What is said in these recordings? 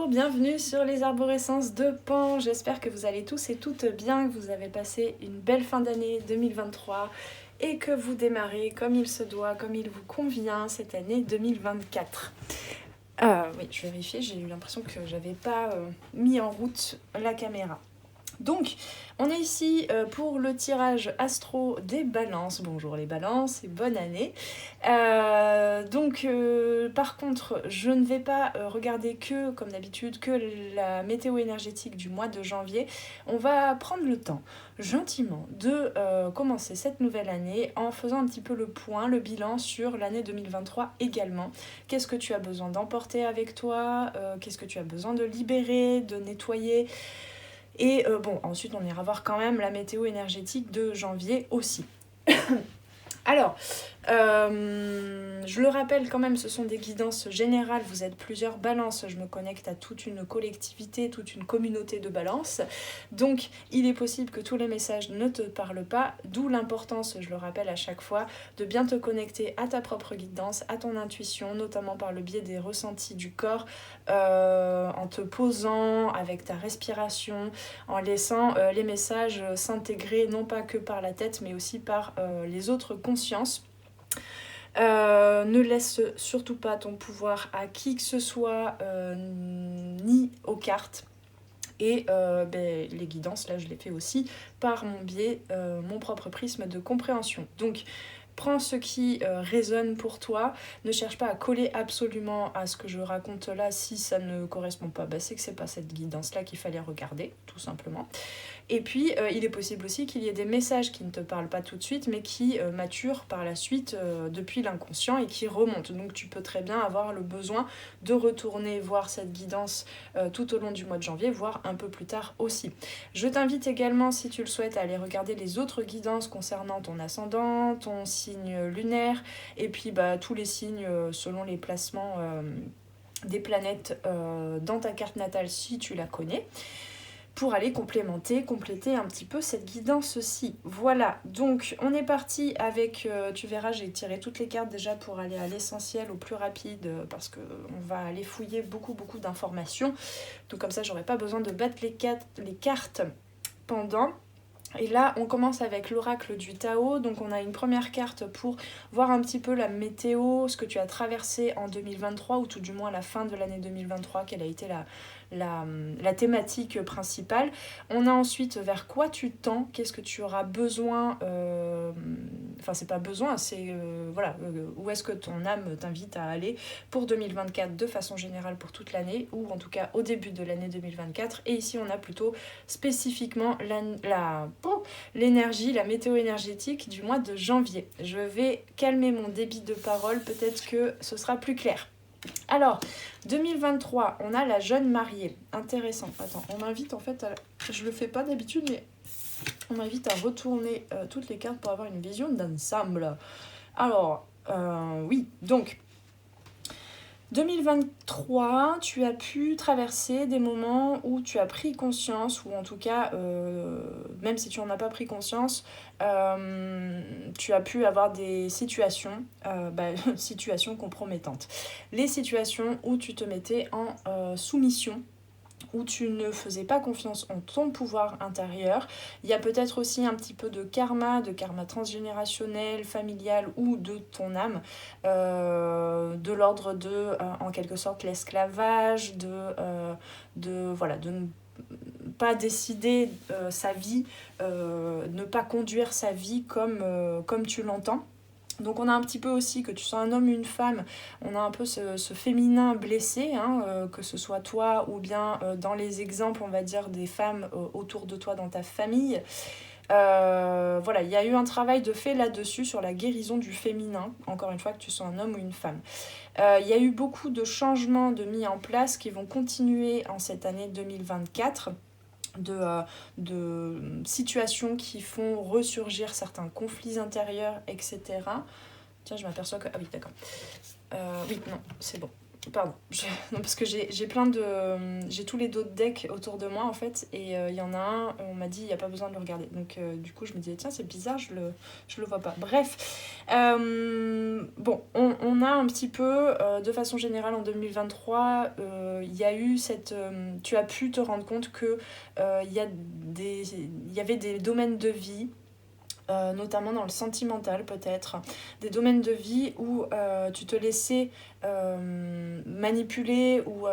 Bonjour, bienvenue sur les arborescences de Pan. J'espère que vous allez tous et toutes bien, que vous avez passé une belle fin d'année 2023 et que vous démarrez comme il se doit, comme il vous convient cette année 2024. Oui, je vérifie, j'ai eu l'impression que j'avais pas mis en route la caméra. Donc, on est ici pour le tirage astro des balances. Bonjour les balances et bonne année. Par contre, je ne vais pas regarder que, comme d'habitude, que la météo énergétique du mois de janvier. On va prendre le temps, gentiment, de commencer cette nouvelle année en faisant un petit peu le point, le bilan sur l'année 2023 également. Qu'est-ce que tu as besoin d'emporter avec toi ? Qu'est-ce que tu as besoin de libérer, de nettoyer ? Et ensuite on ira voir quand même la météo énergétique de janvier aussi. Alors, je le rappelle quand même, ce sont des guidances générales, vous êtes plusieurs balances, je me connecte à toute une collectivité, toute une communauté de balances, donc il est possible que tous les messages ne te parlent pas, d'où l'importance, je le rappelle à chaque fois, de bien te connecter à ta propre guidance, à ton intuition, notamment par le biais des ressentis du corps, en te posant avec ta respiration, en laissant les messages s'intégrer non pas que par la tête, mais aussi par les autres consciences. Ne laisse surtout pas ton pouvoir à qui que ce soit, ni aux cartes. Et les guidances, là je les fais aussi par mon biais, mon propre prisme de compréhension. Donc prends ce qui résonne pour toi, ne cherche pas à coller absolument à ce que je raconte là. Si ça ne correspond pas, c'est que c'est pas cette guidance là qu'il fallait regarder, tout simplement. Et puis, il est possible aussi qu'il y ait des messages qui ne te parlent pas tout de suite, mais qui maturent par la suite depuis l'inconscient et qui remontent. Donc, tu peux très bien avoir le besoin de retourner voir cette guidance tout au long du mois de janvier, voire un peu plus tard aussi. Je t'invite également, si tu le souhaites, à aller regarder les autres guidances concernant ton ascendant, ton signe lunaire, et puis tous les signes selon les placements des planètes dans ta carte natale si tu la connais, pour aller compléter un petit peu cette guidance-ci. Voilà, donc on est parti avec, tu verras, j'ai tiré toutes les cartes déjà pour aller à l'essentiel au plus rapide, parce qu'on va aller fouiller beaucoup d'informations. Donc comme ça, j'aurai pas besoin de battre les cartes pendant. Et là, on commence avec l'oracle du Tao. Donc on a une première carte pour voir un petit peu la météo, ce que tu as traversé en 2023, ou tout du moins la fin de l'année 2023, quelle a été la thématique principale. On a ensuite vers quoi tu tends, qu'est-ce que tu auras besoin, c'est pas besoin, c'est où est-ce que ton âme t'invite à aller pour 2024 de façon générale pour toute l'année, ou en tout cas au début de l'année 2024. Et ici on a plutôt spécifiquement l'énergie, la météo énergétique du mois de janvier. Je vais calmer mon débit de parole, peut-être que ce sera plus clair. Alors, 2023, on a la jeune mariée. Intéressant. Attends, on m'invite en fait à... Je le fais pas d'habitude, mais on m'invite à retourner toutes les cartes pour avoir une vision d'ensemble. Alors, oui, donc... 2023, tu as pu traverser des moments où tu as pris conscience, ou en tout cas, même si tu n'en as pas pris conscience, tu as pu avoir des situations, situations compromettantes. Les situations où tu te mettais en soumission, où tu ne faisais pas confiance en ton pouvoir intérieur. Il y a peut-être aussi un petit peu de karma transgénérationnel, familial ou de ton âme, de l'ordre de, en quelque sorte, l'esclavage, de ne pas décider sa vie, ne pas conduire sa vie comme tu l'entends. Donc on a un petit peu aussi, que tu sois un homme ou une femme, on a un peu ce féminin blessé, que ce soit toi ou bien dans les exemples, on va dire, des femmes autour de toi dans ta famille. Il y a eu un travail de fait là-dessus sur la guérison du féminin, encore une fois, que tu sois un homme ou une femme. Il y a eu beaucoup de changements de mis en place qui vont continuer en cette année 2024. De situations qui font ressurgir certains conflits intérieurs, etc. Tiens, je m'aperçois que... Ah oui, d'accord. Oui, non, c'est bon. Pardon, non, parce que j'ai plein de... J'ai tous les dos de deck autour de moi en fait, et il y en a un, on m'a dit il n'y a pas besoin de le regarder. Donc du coup je me disais tiens c'est bizarre, je le vois pas. Bref, bon, on a un petit peu, de façon générale en 2023, il y a eu cette... tu as pu te rendre compte que il y avait des domaines de vie, notamment dans le sentimental peut-être, des domaines de vie où tu te laissais manipuler, ou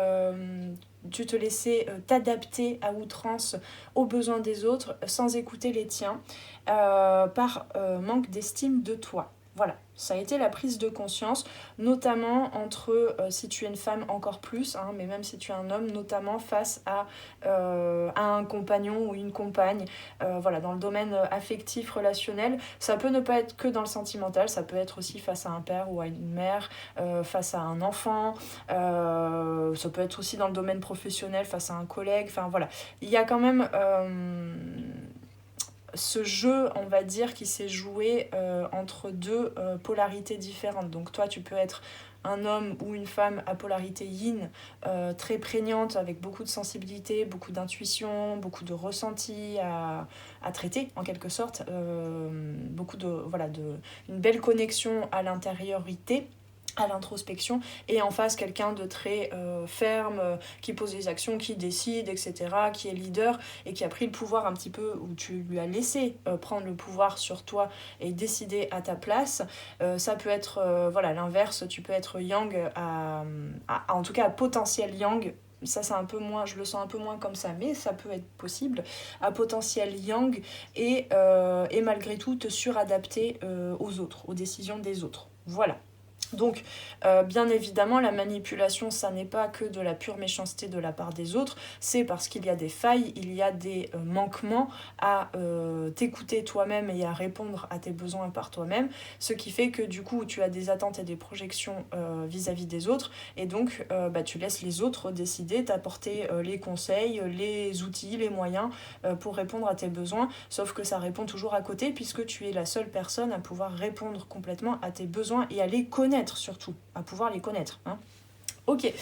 tu te laissais t'adapter à outrance aux besoins des autres sans écouter les tiens, par manque d'estime de toi. Voilà, ça a été la prise de conscience, notamment entre, si tu es une femme encore plus, hein, mais même si tu es un homme, notamment face à un compagnon ou une compagne, voilà, dans le domaine affectif, relationnel. Ça peut ne pas être que dans le sentimental, ça peut être aussi face à un père ou à une mère, face à un enfant, ça peut être aussi dans le domaine professionnel, face à un collègue, enfin voilà. Il y a quand même ce jeu, on va dire, qui s'est joué entre deux polarités différentes. Donc toi, tu peux être un homme ou une femme à polarité yin, très prégnante, avec beaucoup de sensibilité, beaucoup d'intuition, beaucoup de ressenti à traiter, en quelque sorte. Beaucoup de, voilà, une belle connexion à l'intériorité, à l'introspection, et en face quelqu'un de très ferme, qui pose des actions, qui décide, etc., qui est leader et qui a pris le pouvoir un petit peu, ou tu lui as laissé prendre le pouvoir sur toi et décider à ta place. Ça peut être voilà, l'inverse, tu peux être yang en tout cas à potentiel yang. Ça c'est un peu moins, je le sens un peu moins comme ça, mais ça peut être possible, à potentiel yang, et malgré tout te suradapter aux autres, aux décisions des autres. Voilà. Donc, bien évidemment, la manipulation, ça n'est pas que de la pure méchanceté de la part des autres, c'est parce qu'il y a des failles, il y a des manquements à t'écouter toi-même et à répondre à tes besoins par toi-même, ce qui fait que du coup, tu as des attentes et des projections vis-à-vis des autres, et donc tu laisses les autres décider, t'apporter les conseils, les outils, les moyens pour répondre à tes besoins, sauf que ça répond toujours à côté, puisque tu es la seule personne à pouvoir répondre complètement à tes besoins et à les connaître surtout, à pouvoir les connaître. Hein. Ok,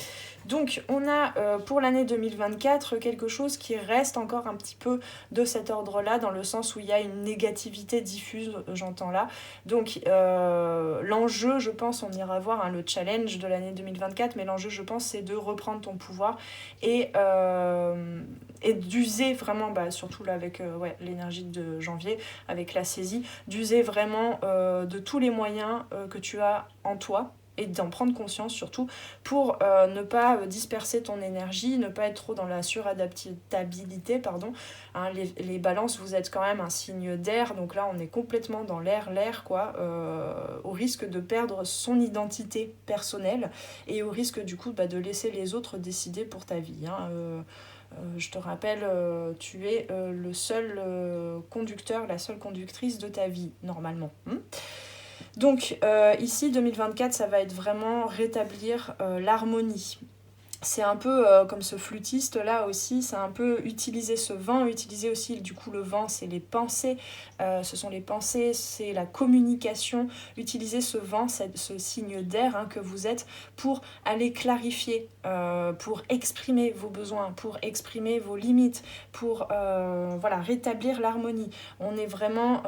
donc on a pour l'année 2024 quelque chose qui reste encore un petit peu de cet ordre-là, dans le sens où il y a une négativité diffuse, j'entends là. Donc l'enjeu, je pense, on ira voir le challenge de l'année 2024, mais l'enjeu, je pense, c'est de reprendre ton pouvoir et d'user vraiment, surtout là avec l'énergie de janvier, avec la saisie, d'user vraiment de tous les moyens que tu as en toi, et d'en prendre conscience surtout, pour ne pas disperser ton énergie, ne pas être trop dans la suradaptabilité, pardon. Hein, les balances, vous êtes quand même un signe d'air, donc là on est complètement dans l'air quoi, au risque de perdre son identité personnelle, et au risque du coup de laisser les autres décider pour ta vie. Hein. Je te rappelle, tu es le seul conducteur, la seule conductrice de ta vie, normalement. Donc ici, 2024, ça va être vraiment rétablir l'harmonie. C'est un peu comme ce flûtiste là aussi, c'est un peu utiliser ce vent, utiliser aussi du coup le vent, c'est les pensées, ce sont les pensées, c'est la communication, utiliser ce vent, ce signe d'air que vous êtes, pour aller clarifier, pour exprimer vos besoins, pour exprimer vos limites, pour rétablir l'harmonie. On est vraiment,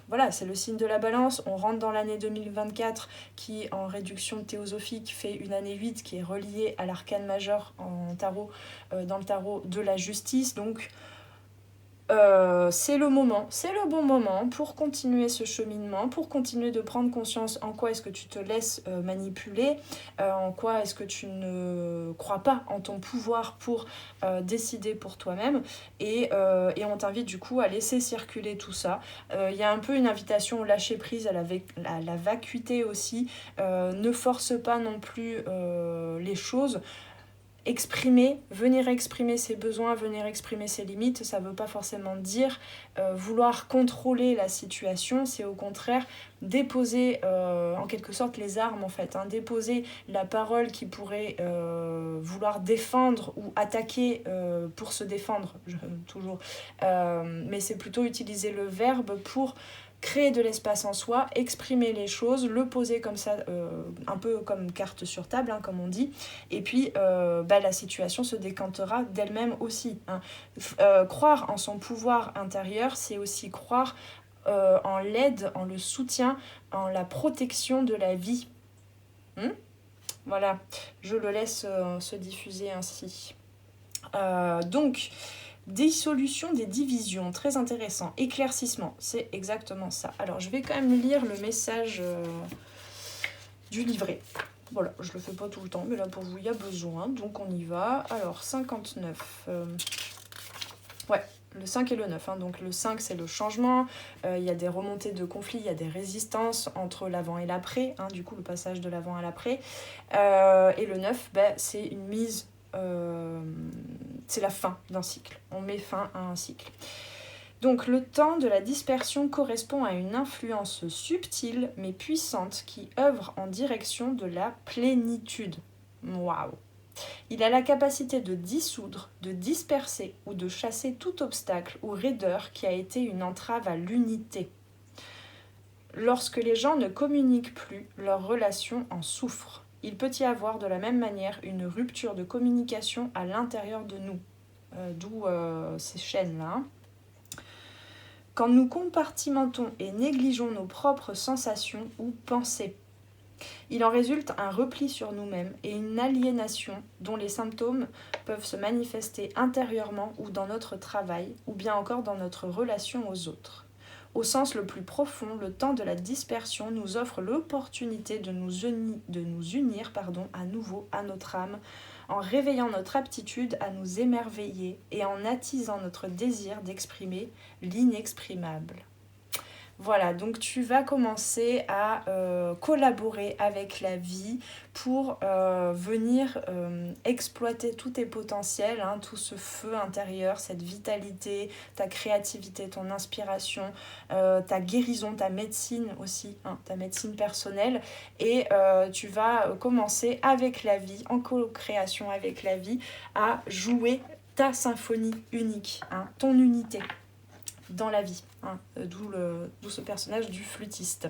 voilà, c'est le signe de la balance, on rentre dans l'année 2024 qui, en réduction théosophique, fait une année 8 qui est reliée à l'arcane majeur en tarot, dans le tarot de la justice. Donc c'est le bon moment pour continuer ce cheminement, pour continuer de prendre conscience en quoi est-ce que tu te laisses manipuler, en quoi est-ce que tu ne crois pas en ton pouvoir pour décider pour toi-même, et on t'invite du coup à laisser circuler tout ça. Il y a un peu une invitation au lâcher prise, à la vacuité aussi. Ne force pas non plus les choses. Venir exprimer ses besoins, venir exprimer ses limites, ça ne veut pas forcément dire vouloir contrôler la situation, c'est au contraire déposer en quelque sorte les armes en fait, déposer la parole qui pourrait vouloir défendre ou attaquer pour se défendre, toujours. Mais c'est plutôt utiliser le verbe pour créer de l'espace en soi, exprimer les choses, le poser comme ça, un peu comme carte sur table, hein, comme on dit, et puis la situation se décantera d'elle-même aussi. Hein. Croire en son pouvoir intérieur, c'est aussi croire en l'aide, en le soutien, en la protection de la vie. Voilà, je le laisse se diffuser ainsi. Donc, dissolution des divisions, très intéressant. Éclaircissement, c'est exactement ça. Alors, je vais quand même lire le message du livret. Voilà, je le fais pas tout le temps, mais là pour vous, il y a besoin. Donc, on y va. Alors, 59. Ouais, le 5 et le 9. Hein. Donc, le 5, c'est le changement. Il y a des remontées de conflits, il y a des résistances entre l'avant et l'après. Hein, du coup, le passage de l'avant à l'après. Et le 9, c'est une mise... c'est la fin d'un cycle. On met fin à un cycle. Donc le temps de la dispersion correspond à une influence subtile mais puissante qui œuvre en direction de la plénitude. Waouh! Il a la capacité de dissoudre, de disperser ou de chasser tout obstacle ou raideur qui a été une entrave à l'unité. Lorsque les gens ne communiquent plus, leur relation en souffre. Il peut y avoir de la même manière une rupture de communication à l'intérieur de nous, d'où ces chaînes-là. Quand nous compartimentons et négligeons nos propres sensations ou pensées, il en résulte un repli sur nous-mêmes et une aliénation dont les symptômes peuvent se manifester intérieurement ou dans notre travail, ou bien encore dans notre relation aux autres. Au sens le plus profond, le temps de la dispersion nous offre l'opportunité de nous unir à nouveau à notre âme, en réveillant notre aptitude à nous émerveiller et en attisant notre désir d'exprimer l'inexprimable. Voilà, donc tu vas commencer à collaborer avec la vie pour venir exploiter tous tes potentiels, hein, tout ce feu intérieur, cette vitalité, ta créativité, ton inspiration, ta guérison, ta médecine aussi, hein, ta médecine personnelle. Et tu vas commencer avec la vie, en co-création avec la vie, à jouer ta symphonie unique, hein, ton unité dans la vie, hein, d'où ce personnage du flûtiste.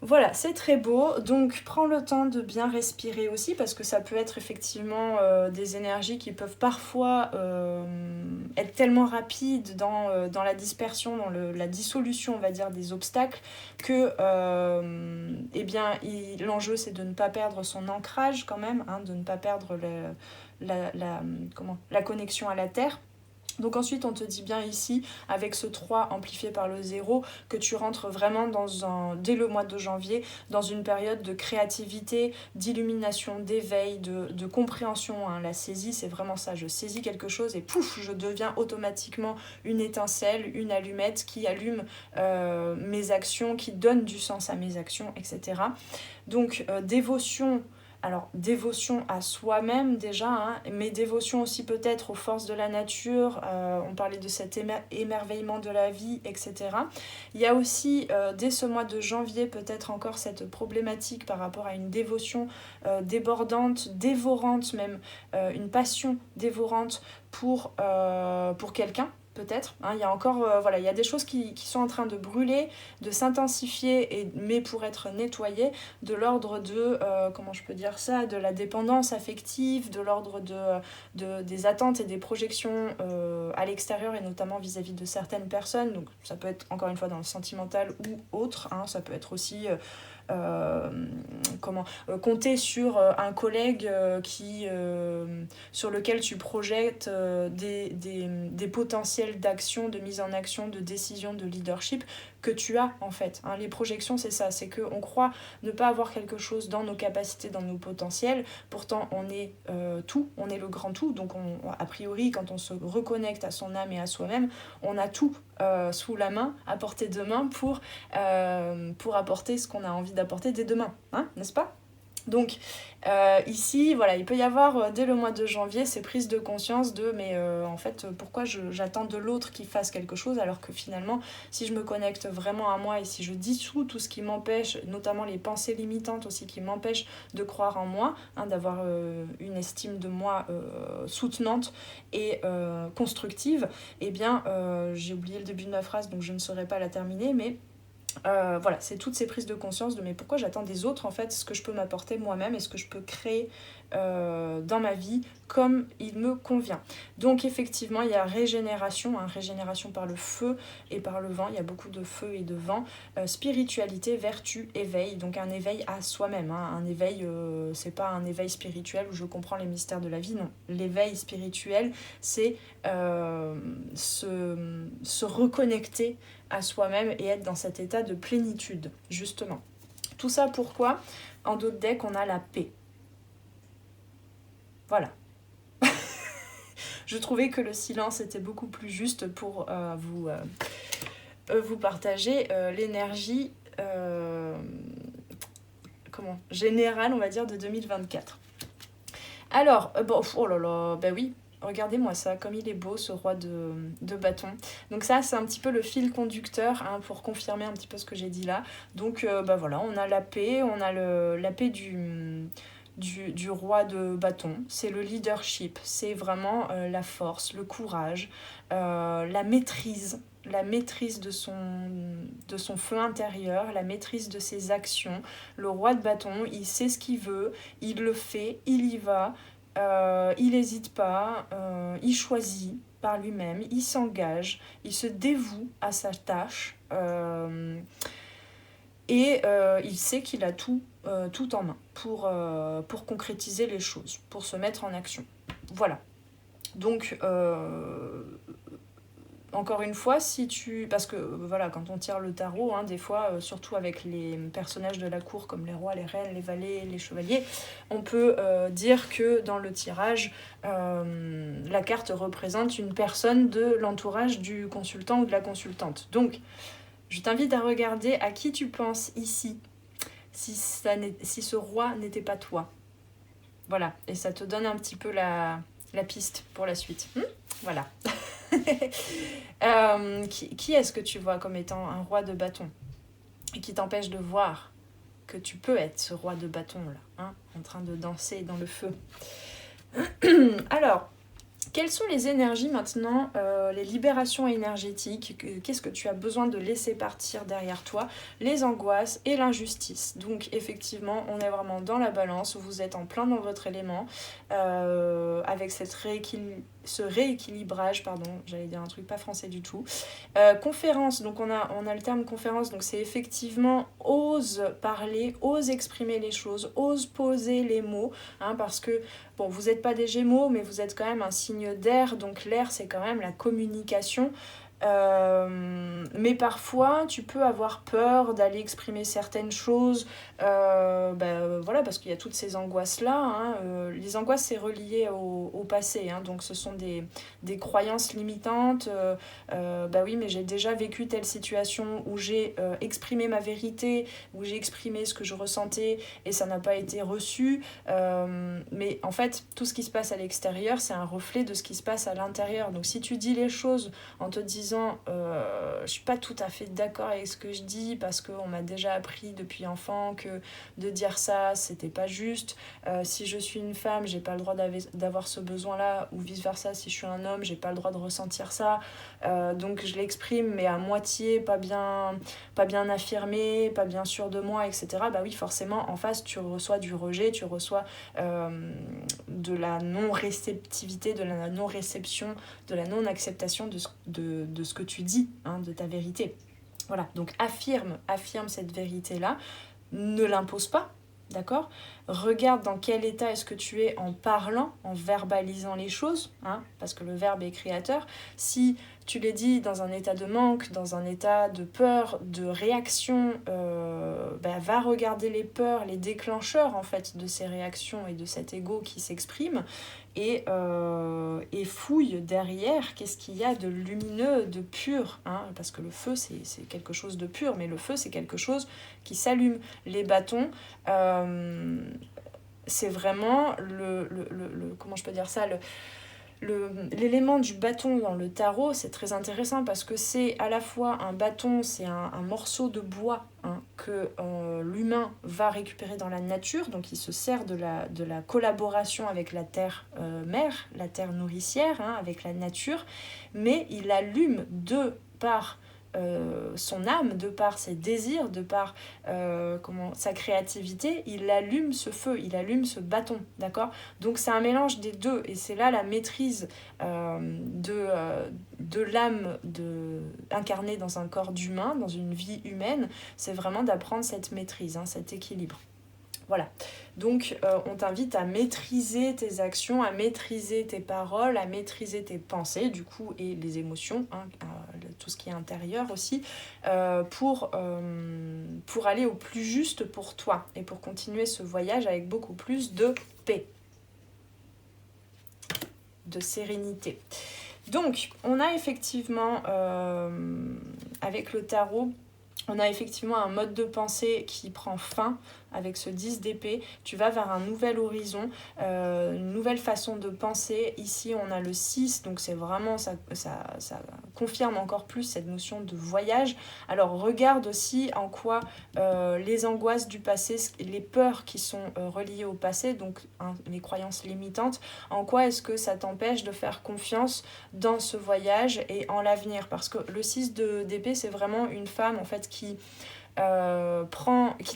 Voilà, c'est très beau, donc prends le temps de bien respirer aussi, parce que ça peut être effectivement des énergies qui peuvent parfois être tellement rapides dans la dispersion, dans la dissolution, on va dire, des obstacles, que l'enjeu c'est de ne pas perdre son ancrage quand même, hein, de ne pas perdre la connexion à la terre. Donc ensuite, on te dit bien ici, avec ce 3 amplifié par le 0, que tu rentres vraiment dès le mois de janvier, dans une période de créativité, d'illumination, d'éveil, de compréhension. Hein. La saisie, c'est vraiment ça. Je saisis quelque chose et pouf, je deviens automatiquement une étincelle, une allumette qui allume mes actions, qui donne du sens à mes actions, etc. Donc, dévotion... Alors, dévotion à soi-même déjà, hein, mais dévotion aussi peut-être aux forces de la nature, on parlait de cet émerveillement de la vie, etc. Il y a aussi, dès ce mois de janvier, peut-être encore cette problématique par rapport à une dévotion débordante, dévorante même, une passion dévorante pour quelqu'un. Peut-être, hein, il y a encore il y a des choses qui sont en train de brûler, de s'intensifier, mais pour être nettoyées, de l'ordre de, de la dépendance affective, de l'ordre des attentes et des projections à l'extérieur et notamment vis-à-vis de certaines personnes. Donc ça peut être encore une fois dans le sentimental ou autre, hein, ça peut être aussi compter sur un collègue sur lequel tu projettes des potentiels d'action, de mise en action, de décision, de leadership que tu as en fait. Hein, les projections, c'est ça, c'est qu'on croit ne pas avoir quelque chose dans nos capacités, dans nos potentiels, pourtant on est tout, on est le grand tout, donc a priori quand on se reconnecte à son âme et à soi-même, on a tout sous la main, à portée de main pour apporter ce qu'on a envie d'apporter dès demain, hein, n'est-ce pas ? Donc ici, voilà, il peut y avoir dès le mois de janvier ces prises de conscience de mais en fait pourquoi j'attends de l'autre qu'il fasse quelque chose alors que finalement si je me connecte vraiment à moi et si je dissous tout ce qui m'empêche, notamment les pensées limitantes aussi qui m'empêchent de croire en moi, hein, d'avoir une estime de moi soutenante et constructive, eh bien j'ai oublié le début de ma phrase donc je ne saurais pas la terminer mais voilà, c'est toutes ces prises de conscience de mais pourquoi j'attends des autres en fait, ce que je peux m'apporter moi-même et ce que je peux créer dans ma vie comme il me convient. Donc effectivement, il y a régénération, hein, régénération par le feu et par le vent, il y a beaucoup de feu et de vent, spiritualité, vertu, éveil, donc un éveil à soi-même, hein, un éveil, c'est pas un éveil spirituel où je comprends les mystères de la vie, non. L'éveil spirituel, c'est se reconnecter à soi-même et être dans cet état de plénitude, justement. Tout ça pourquoi en d'autres decks, on a la paix. Voilà. Je trouvais que le silence était beaucoup plus juste pour vous partager l'énergie générale, on va dire, de 2024. Alors, bon, oh là là, ben oui, regardez-moi ça, comme il est beau ce roi de bâton. Donc ça, c'est un petit peu le fil conducteur, hein, pour confirmer un petit peu ce que j'ai dit là. Donc bah voilà, on a la paix, on a la paix du roi de bâton. C'est le leadership, c'est vraiment la force, le courage, la maîtrise. La maîtrise de son feu intérieur, la maîtrise de ses actions. Le roi de bâton, il sait ce qu'il veut, il le fait, il y va. Il n'hésite pas, il choisit par lui-même, il s'engage, il se dévoue à sa tâche et il sait qu'il a tout en main pour concrétiser les choses, pour se mettre en action. Voilà. Donc, encore une fois, parce que voilà, quand on tire le tarot, hein, des fois, surtout avec les personnages de la cour comme les rois, les reines, les valets, les chevaliers, on peut dire que dans le tirage, la carte représente une personne de l'entourage du consultant ou de la consultante. Donc, je t'invite à regarder à qui tu penses ici, si ce roi n'était pas toi. Voilà, et ça te donne un petit peu la piste pour la suite. Voilà. Qui est-ce que tu vois comme étant un roi de bâton et qui t'empêche de voir que tu peux être ce roi de bâton là, hein, en train de danser dans le feu. Alors, quelles sont les énergies maintenant, les libérations énergétiques, qu'est-ce que tu as besoin de laisser partir derrière toi, les angoisses et l'injustice. Donc effectivement, on est vraiment dans la balance, vous êtes en plein dans votre élément, avec ce rééquilibrage, pardon, j'allais dire un truc pas français du tout. Conférence, donc on a le terme conférence, donc c'est effectivement ose parler, ose exprimer les choses, ose poser les mots, hein, parce que bon, vous n'êtes pas des Gémeaux, mais vous êtes quand même un signe d'air, donc l'air c'est quand même la communication. Mais parfois tu peux avoir peur d'aller exprimer certaines choses, voilà, parce qu'il y a toutes ces angoisses là, hein. Les angoisses c'est relié au passé, hein, donc ce sont des croyances limitantes, oui mais j'ai déjà vécu telle situation où j'ai exprimé ma vérité, où j'ai exprimé ce que je ressentais et ça n'a pas été reçu, mais en fait tout ce qui se passe à l'extérieur c'est un reflet de ce qui se passe à l'intérieur. Donc si tu dis les choses en te disant je suis pas tout à fait d'accord avec ce que je dis parce qu'on m'a déjà appris depuis enfant que de dire ça c'était pas juste, si je suis une femme j'ai pas le droit d'avoir ce besoin là, ou vice versa si je suis un homme j'ai pas le droit de ressentir ça, donc je l'exprime mais à moitié, pas bien affirmé, pas bien sûr de moi, etc. Bah oui forcément en face tu reçois du rejet, tu reçois de la non-réceptivité, de la non-réception, de la non-acceptation de ce que tu dis, hein, de ta vérité. Voilà, donc affirme cette vérité-là, ne l'impose pas, d'accord ? Regarde dans quel état est-ce que tu es en parlant, en verbalisant les choses, hein, parce que le verbe est créateur. Si tu l'as dit, dans un état de manque, dans un état de peur, de réaction, va regarder les peurs, les déclencheurs en fait de ces réactions et de cet ego qui s'exprime et fouille derrière qu'est-ce qu'il y a de lumineux, de pur, hein, parce que le feu c'est quelque chose de pur, mais le feu c'est quelque chose qui s'allume. Les bâtons, c'est vraiment comment je peux dire ça, l'élément du bâton dans le tarot, c'est très intéressant parce que c'est à la fois un bâton, c'est un morceau de bois, hein, que l'humain va récupérer dans la nature, donc il se sert de la collaboration avec la terre mère, la terre nourricière, hein, avec la nature, mais il allume de par son âme, de par ses désirs, de par sa créativité, il allume ce feu, il allume ce bâton, d'accord? Donc c'est un mélange des deux, et c'est là la maîtrise de l'âme incarnée dans un corps d'humain, dans une vie humaine, c'est vraiment d'apprendre cette maîtrise, hein, cet équilibre. Voilà, donc on t'invite à maîtriser tes actions, à maîtriser tes paroles, à maîtriser tes pensées, du coup, et les émotions, hein, tout ce qui est intérieur aussi, pour aller au plus juste pour toi et pour continuer ce voyage avec beaucoup plus de paix, de sérénité. Donc, on a effectivement, avec le tarot, on a effectivement un mode de pensée qui prend fin avec ce 10 d'épée. Tu vas vers un nouvel horizon, une nouvelle façon de penser. Ici, on a le 6, donc c'est vraiment, ça confirme encore plus cette notion de voyage. Alors, regarde aussi en quoi les angoisses du passé, les peurs qui sont reliées au passé, donc hein, les croyances limitantes, en quoi est-ce que ça t'empêche de faire confiance dans ce voyage et en l'avenir. Parce que le 6 d'épée, c'est vraiment une femme en fait qui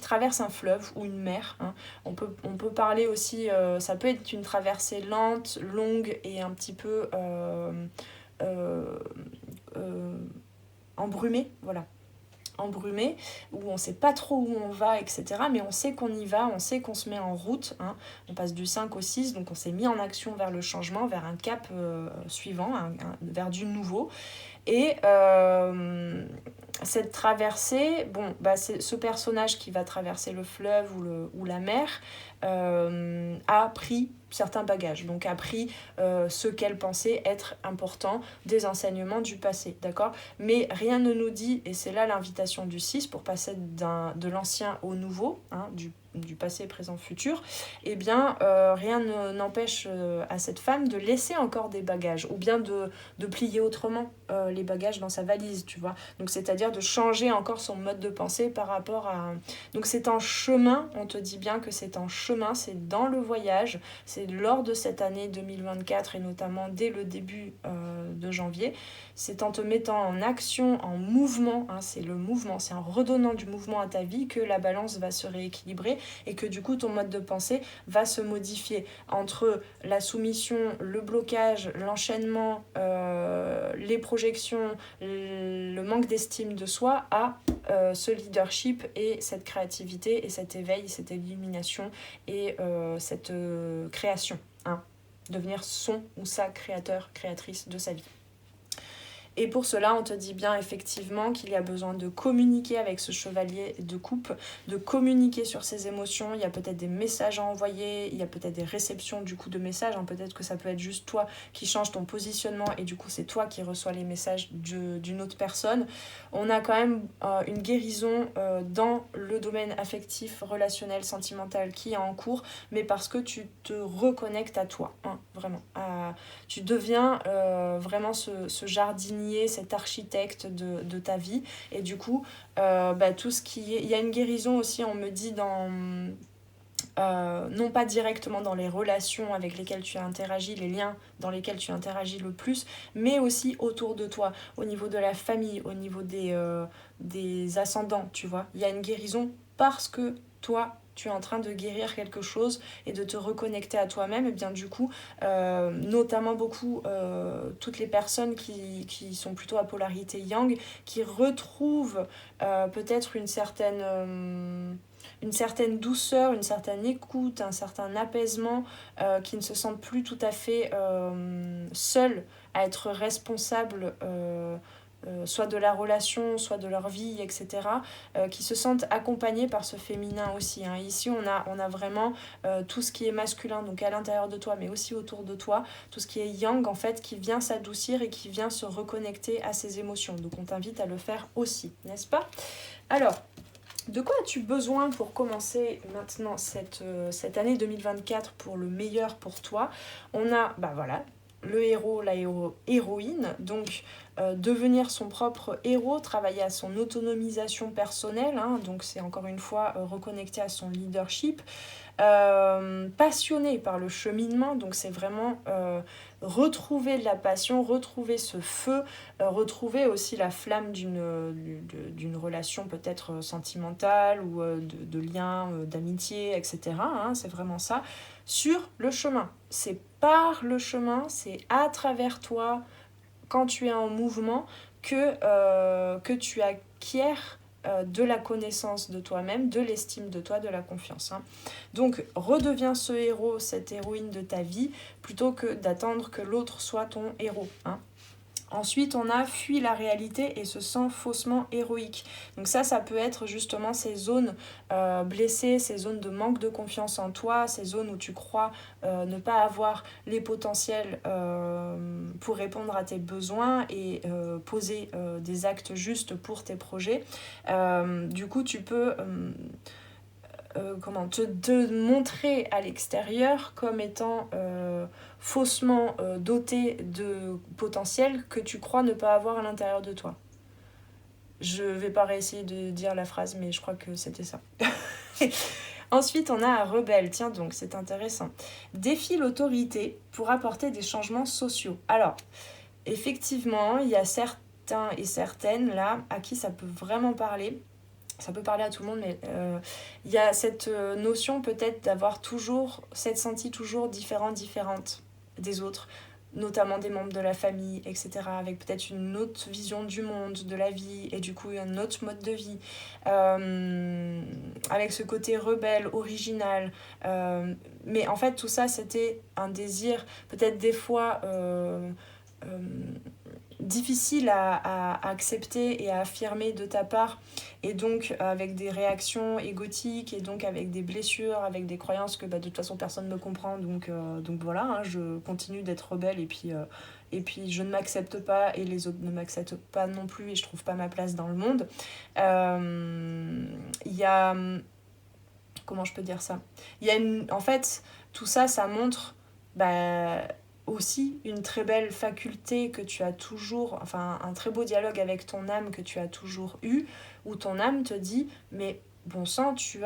traverse un fleuve ou une mer, hein. On peut parler aussi, ça peut être une traversée lente, longue et un petit peu embrumée, voilà. Embrumée, où on ne sait pas trop où on va, etc. Mais on sait qu'on y va, on sait qu'on se met en route, hein. On passe du 5 au 6, donc on s'est mis en action vers le changement, vers un cap suivant, vers du nouveau. Et cette traversée, bon, c'est ce personnage qui va traverser le fleuve ou la mer a pris certains bagages, donc a pris ce qu'elle pensait être important des enseignements du passé, d'accord? Mais rien ne nous dit, et c'est là l'invitation du 6 pour passer de l'ancien au nouveau, hein, du passé, présent, futur, eh bien, rien n'empêche à cette femme de laisser encore des bagages, ou bien de plier autrement les bagages dans sa valise, tu vois. Donc, c'est-à-dire de changer encore son mode de pensée par rapport à... Donc, c'est en chemin, on te dit bien que c'est en chemin, c'est dans le voyage, c'est lors de cette année 2024, et notamment dès le début de janvier, c'est en te mettant en action, en mouvement, hein, c'est le mouvement, c'est en redonnant du mouvement à ta vie que la balance va se rééquilibrer et que du coup ton mode de pensée va se modifier entre la soumission, le blocage, l'enchaînement, les projections, le manque d'estime de soi à ce leadership et cette créativité et cet éveil, cette illumination et cette création, hein, devenir son ou sa créateur, créatrice de sa vie. Et pour cela, on te dit bien effectivement qu'il y a besoin de communiquer avec ce chevalier de coupe, de communiquer sur ses émotions. Il y a peut-être des messages à envoyer, il y a peut-être des réceptions du coup de messages, hein. Peut-être que ça peut être juste toi qui change ton positionnement et du coup c'est toi qui reçois les messages d'une autre personne. On a quand même une guérison dans le domaine affectif, relationnel, sentimental qui est en cours, mais parce que tu te reconnectes à toi, hein, vraiment. Tu deviens vraiment ce jardinier, cet architecte de ta vie, et du coup tout ce qui est... Il y a une guérison aussi, on me dit, dans non pas directement dans les relations avec lesquelles tu interagis, les liens dans lesquels tu interagis le plus, mais aussi autour de toi, au niveau de la famille, au niveau des ascendants, tu vois. Il y a une guérison parce que toi, tu es en train de guérir quelque chose et de te reconnecter à toi-même, et bien du coup, notamment beaucoup toutes les personnes qui sont plutôt à polarité yang, qui retrouvent peut-être une certaine douceur, une certaine écoute, un certain apaisement, qui ne se sentent plus tout à fait seuls à être responsables soit de la relation, soit de leur vie, etc., qui se sentent accompagnés par ce féminin aussi. Hein. Ici, on a vraiment tout ce qui est masculin, donc à l'intérieur de toi, mais aussi autour de toi, tout ce qui est yang, en fait, qui vient s'adoucir et qui vient se reconnecter à ses émotions. Donc on t'invite à le faire aussi, n'est-ce pas? Alors, de quoi as-tu besoin pour commencer maintenant cette année 2024 pour le meilleur pour toi? On a, bah voilà, le héros, la héroïne, donc devenir son propre héros, travailler à son autonomisation personnelle, hein, donc c'est encore une fois reconnecter à son leadership, passionné par le cheminement, donc c'est vraiment retrouver de la passion, retrouver ce feu, retrouver aussi la flamme d'une relation peut-être sentimentale ou de lien, d'amitié, etc. Hein, c'est vraiment ça. Sur le chemin, c'est par le chemin, c'est à travers toi, quand tu es en mouvement, que tu acquiers de la connaissance de toi-même, de l'estime de toi, de la confiance. Hein. Donc, redeviens ce héros, cette héroïne de ta vie, plutôt que d'attendre que l'autre soit ton héros. Hein. Ensuite, on a fui la réalité et se sent faussement héroïque. Donc ça peut être justement ces zones blessées, ces zones de manque de confiance en toi, ces zones où tu crois ne pas avoir les potentiels pour répondre à tes besoins et poser des actes justes pour tes projets. Du coup, tu peux te montrer à l'extérieur comme étant faussement doté de potentiel que tu crois ne pas avoir à l'intérieur de toi. Je vais pas réessayer de dire la phrase, mais je crois que c'était ça. Ensuite, on a un rebelle. Tiens donc, c'est intéressant. Défie l'autorité pour apporter des changements sociaux. Alors, effectivement, il y a certains et certaines là à qui ça peut vraiment parler. Ça peut parler à tout le monde, mais il y a cette notion peut-être d'avoir toujours, s'être senti toujours différente des autres, notamment des membres de la famille, etc., avec peut-être une autre vision du monde, de la vie, et du coup un autre mode de vie, avec ce côté rebelle, original. Mais en fait, tout ça, c'était un désir, peut-être des fois difficile à accepter et à affirmer de ta part, et donc avec des réactions égotiques, et donc avec des blessures, avec des croyances que de toute façon personne ne me comprend, donc voilà, hein, je continue d'être rebelle, et puis je ne m'accepte pas et les autres ne m'acceptent pas non plus et je trouve pas ma place dans le monde. Il y a... Comment je peux dire ça? Il y a en fait, tout ça, ça montre... aussi une très belle faculté que tu as toujours, enfin un très beau dialogue avec ton âme que tu as toujours eu, où ton âme te dit, mais bon sang, tu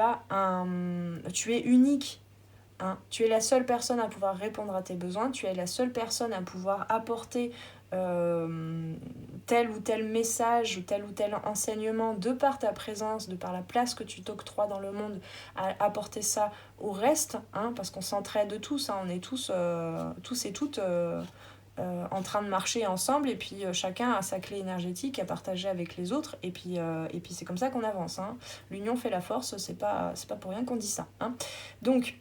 es unique, hein. Tu es la seule personne à pouvoir répondre à tes besoins, tu es la seule personne à pouvoir apporter tel ou tel message, tel ou tel enseignement, de par ta présence, de par la place que tu t'octroies dans le monde, à apporter ça au reste, hein, parce qu'on s'entraide tous, hein, on est tous et toutes en train de marcher ensemble, et puis chacun a sa clé énergétique à partager avec les autres, et puis c'est comme ça qu'on avance. Hein. L'union fait la force, c'est pas pour rien qu'on dit ça. Hein. Donc,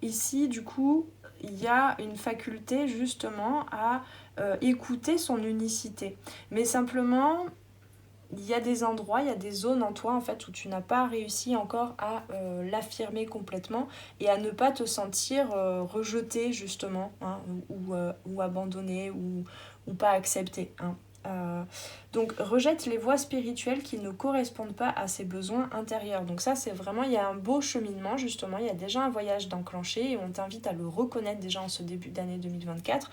ici, du coup, il y a une faculté justement à écouter son unicité. Mais simplement, il y a des endroits, il y a des zones en toi en fait où tu n'as pas réussi encore à l'affirmer complètement et à ne pas te sentir rejeté justement, hein, ou abandonné ou pas accepté. Hein. Donc rejette les voies spirituelles qui ne correspondent pas à ses besoins intérieurs. Donc ça, c'est vraiment, il y a un beau cheminement justement, il y a déjà un voyage d'enclenché et on t'invite à le reconnaître déjà en ce début d'année 2024,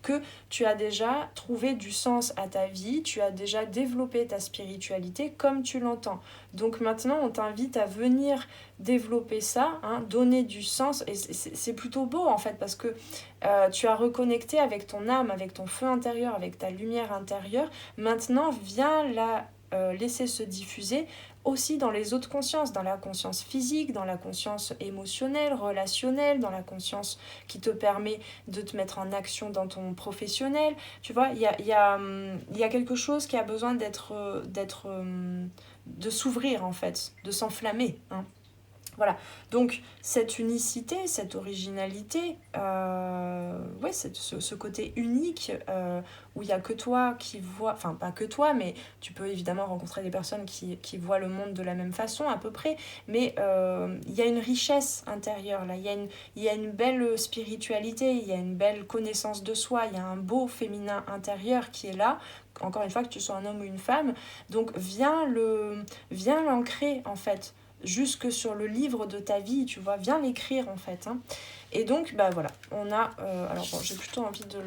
que tu as déjà trouvé du sens à ta vie, tu as déjà développé ta spiritualité comme tu l'entends. Donc maintenant, on t'invite à venir développer ça, hein, donner du sens, et c'est plutôt beau en fait, parce que tu as reconnecté avec ton âme, avec ton feu intérieur, avec ta lumière intérieure. Maintenant, viens la laisser se diffuser aussi dans les autres consciences, dans la conscience physique, dans la conscience émotionnelle, relationnelle, dans la conscience qui te permet de te mettre en action dans ton professionnel. Tu vois, il y a quelque chose qui a besoin de s'ouvrir en fait, de s'enflammer. Hein. Voilà, donc cette unicité, cette originalité, ouais, ce côté unique où il n'y a que toi qui vois, enfin pas que toi, mais tu peux évidemment rencontrer des personnes qui voient le monde de la même façon à peu près, mais il y a une richesse intérieure là, il y a une belle spiritualité, il y a une belle connaissance de soi, il y a un beau féminin intérieur qui est là, encore une fois que tu sois un homme ou une femme, donc viens l'ancrer en fait jusque sur le livre de ta vie, tu vois, viens l'écrire en fait. Hein. Et donc, bah voilà, on a... alors bon, j'ai plutôt envie de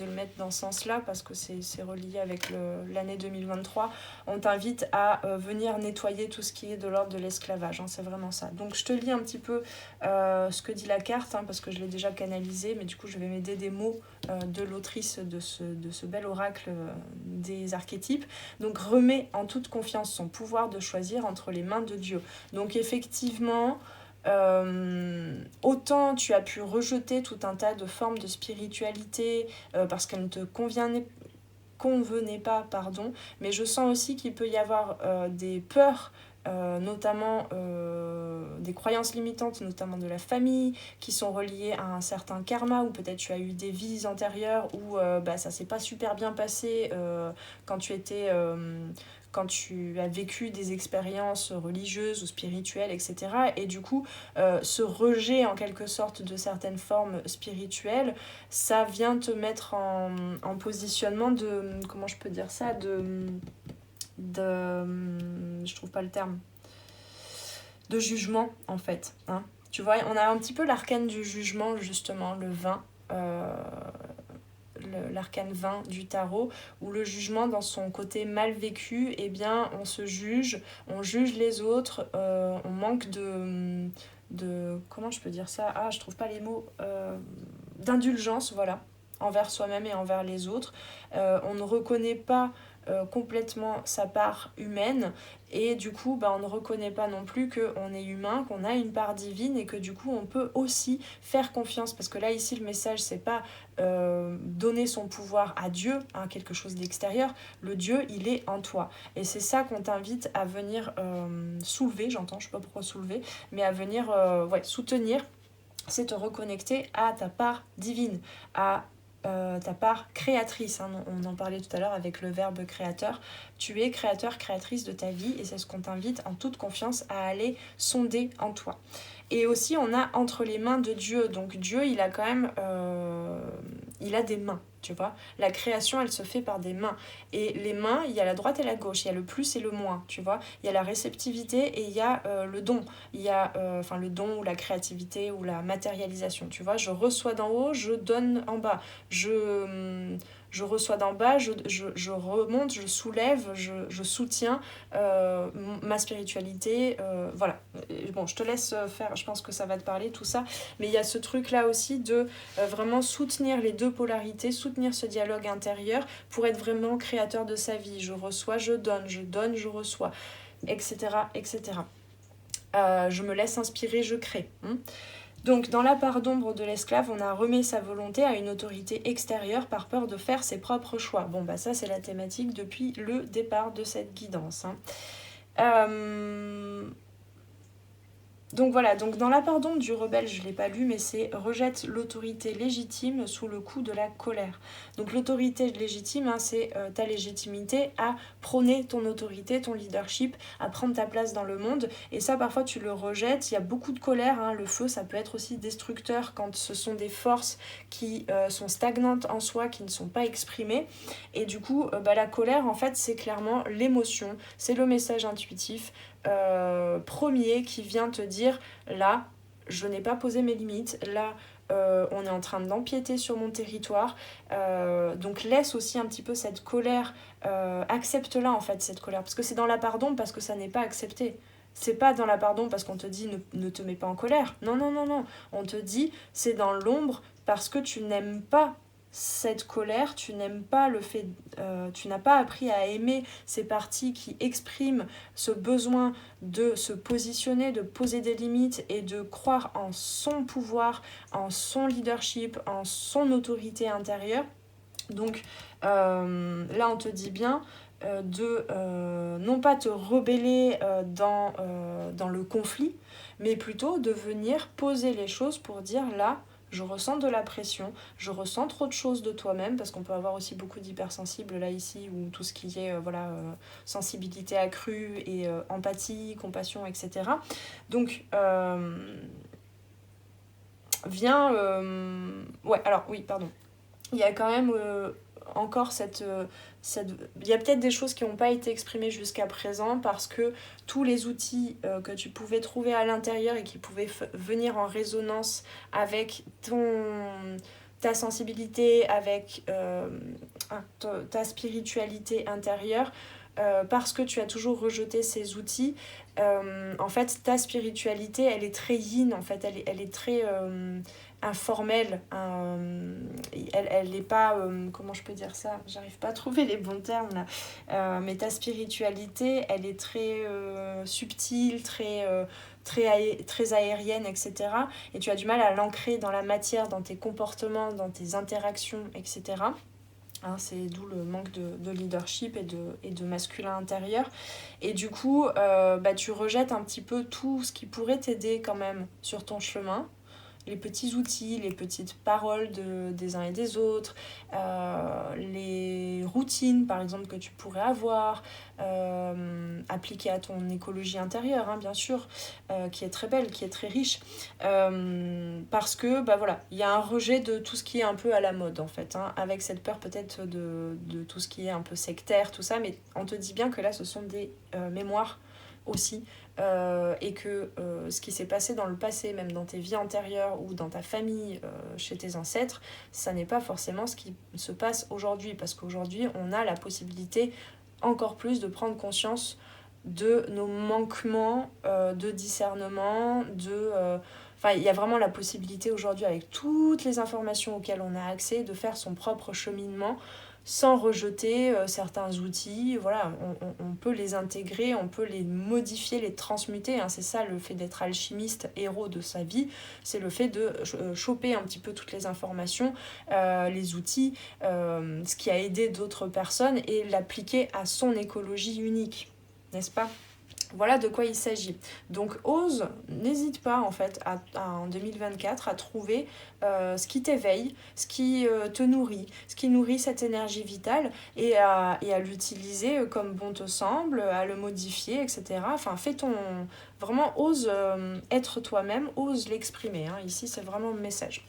le mettre dans ce sens-là parce que c'est relié avec l'année 2023. On t'invite à venir nettoyer tout ce qui est de l'ordre de l'esclavage, hein, c'est vraiment ça. Donc je te lis un petit peu ce que dit la carte, hein, parce que je l'ai déjà canalisé, mais du coup je vais m'aider des mots de l'autrice de ce bel oracle des archétypes. Donc remets en toute confiance son pouvoir de choisir entre les mains de Dieu. Donc effectivement... autant tu as pu rejeter tout un tas de formes de spiritualité parce qu'elles ne te convenaient pas, pardon, mais je sens aussi qu'il peut y avoir des peurs, notamment des croyances limitantes, notamment de la famille, qui sont reliées à un certain karma, ou peut-être tu as eu des vies antérieures où bah, ça s'est pas super bien passé quand tu étais... quand tu as vécu des expériences religieuses ou spirituelles, etc. Et du coup, ce rejet en quelque sorte de certaines formes spirituelles, ça vient te mettre en positionnement de... Comment je peux dire ça je trouve pas le terme. De jugement, en fait. Hein. Tu vois, on a un petit peu l'arcane du jugement, justement, le 20. L'arcane 20 du tarot, où le jugement dans son côté mal vécu, eh bien on se juge, on juge les autres, on manque comment je peux dire ça, je trouve pas les mots, d'indulgence, voilà, envers soi-même et envers les autres. On ne reconnaît pas complètement sa part humaine et du coup bah, on ne reconnaît pas non plus qu'on est humain, qu'on a une part divine et que du coup on peut aussi faire confiance, parce que là ici le message c'est pas donner son pouvoir à Dieu, hein, quelque chose d'extérieur. Le Dieu il est en toi et c'est ça qu'on t'invite à venir soulever, j'entends, je sais pas pourquoi soulever, mais à venir soutenir, c'est te reconnecter à ta part divine, à ta part créatrice. Hein. On en parlait tout à l'heure avec le verbe créateur. Tu es créateur, créatrice de ta vie et c'est ce qu'on t'invite en toute confiance à aller sonder en toi. Et aussi, on a entre les mains de Dieu. Donc Dieu, il a quand même... il a des mains, tu vois. La création, elle se fait par des mains. Et les mains, il y a la droite et la gauche. Il y a le plus et le moins, tu vois. Il y a la réceptivité et il y a le don. Il y a le don ou la créativité ou la matérialisation, tu vois. Je reçois d'en haut, je donne en bas. Je reçois d'en bas, je remonte, je soulève, je soutiens ma spiritualité. Voilà. Et bon, je te laisse faire, je pense que ça va te parler, tout ça. Mais il y a ce truc-là aussi de vraiment soutenir les deux polarités, soutenir ce dialogue intérieur pour être vraiment créateur de sa vie. Je reçois, je donne, je reçois, etc. etc. Je me laisse inspirer, je crée. Donc, dans la part d'ombre de l'esclave, on a remis sa volonté à une autorité extérieure par peur de faire ses propres choix. Bon, bah ça, c'est la thématique depuis le départ de cette guidance. Donc voilà, donc dans la part d'ombre du rebelle, je ne l'ai pas lu, mais c'est rejette l'autorité légitime sous le coup de la colère. Donc l'autorité légitime, hein, c'est ta légitimité à prôner ton autorité, ton leadership, à prendre ta place dans le monde. Et ça, parfois, tu le rejettes. Il y a beaucoup de colère. Hein. Le feu, ça peut être aussi destructeur quand ce sont des forces qui sont stagnantes en soi, qui ne sont pas exprimées. Et du coup, la colère, en fait, c'est clairement l'émotion, c'est le message intuitif. Premier qui vient te dire là je n'ai pas posé mes limites, là on est en train d'empiéter sur mon territoire, donc laisse aussi un petit peu cette colère, accepte-la en fait cette colère, parce que c'est dans la pardon parce que ça n'est pas accepté. C'est pas dans la pardon parce qu'on te dit ne te mets pas en colère, non, on te dit c'est dans l'ombre parce que tu n'aimes pas cette colère, tu n'aimes pas le fait, tu n'as pas appris à aimer ces parties qui expriment ce besoin de se positionner, de poser des limites et de croire en son pouvoir, en son leadership, en son autorité intérieure. Donc là on te dit bien, non pas te rebeller dans le conflit, mais plutôt de venir poser les choses pour dire là, je ressens de la pression, je ressens trop de choses de toi-même, parce qu'on peut avoir aussi beaucoup d'hypersensibles là ici, ou tout ce qui est sensibilité accrue et empathie, compassion, etc. Donc, viens... Ouais, alors oui, pardon. Il y a quand même encore il y a peut-être des choses qui n'ont pas été exprimées jusqu'à présent parce que tous les outils que tu pouvais trouver à l'intérieur et qui pouvaient venir en résonance avec ta sensibilité, avec ta spiritualité intérieure, parce que tu as toujours rejeté ces outils, en fait ta spiritualité elle est très yin, en fait elle est très informelle, elle n'est pas, comment je peux dire ça, j'arrive pas à trouver les bons termes là, mais ta spiritualité elle est très subtile, très aérienne, etc. Et tu as du mal à l'ancrer dans la matière, dans tes comportements, dans tes interactions, etc. Hein, c'est d'où le manque de leadership et de masculin intérieur. Et du coup, tu rejettes un petit peu tout ce qui pourrait t'aider quand même sur ton chemin. Les petits outils, les petites paroles des uns et des autres, les routines par exemple que tu pourrais avoir, appliquées à ton écologie intérieure, hein, bien sûr, qui est très belle, qui est très riche, parce que voilà, il y a un rejet de tout ce qui est un peu à la mode en fait, hein, avec cette peur peut-être de tout ce qui est un peu sectaire, tout ça, mais on te dit bien que là ce sont des mémoires aussi, et que ce qui s'est passé dans le passé, même dans tes vies antérieures ou dans ta famille, chez tes ancêtres, ça n'est pas forcément ce qui se passe aujourd'hui, parce qu'aujourd'hui on a la possibilité encore plus de prendre conscience de nos manquements de discernement, Enfin, il y a vraiment la possibilité aujourd'hui, avec toutes les informations auxquelles on a accès, de faire son propre cheminement sans rejeter certains outils. Voilà, on peut les intégrer, on peut les modifier, les transmuter, hein. C'est ça le fait d'être alchimiste, héros de sa vie, c'est le fait de choper un petit peu toutes les informations, les outils, ce qui a aidé d'autres personnes et l'appliquer à son écologie unique, n'est-ce pas ? Voilà de quoi il s'agit. Donc ose, n'hésite pas en fait en 2024 à trouver ce qui t'éveille, ce qui te nourrit, ce qui nourrit cette énergie vitale et à l'utiliser comme bon te semble, à le modifier, etc. Enfin, vraiment ose être toi-même, ose l'exprimer, hein. Ici c'est vraiment le message.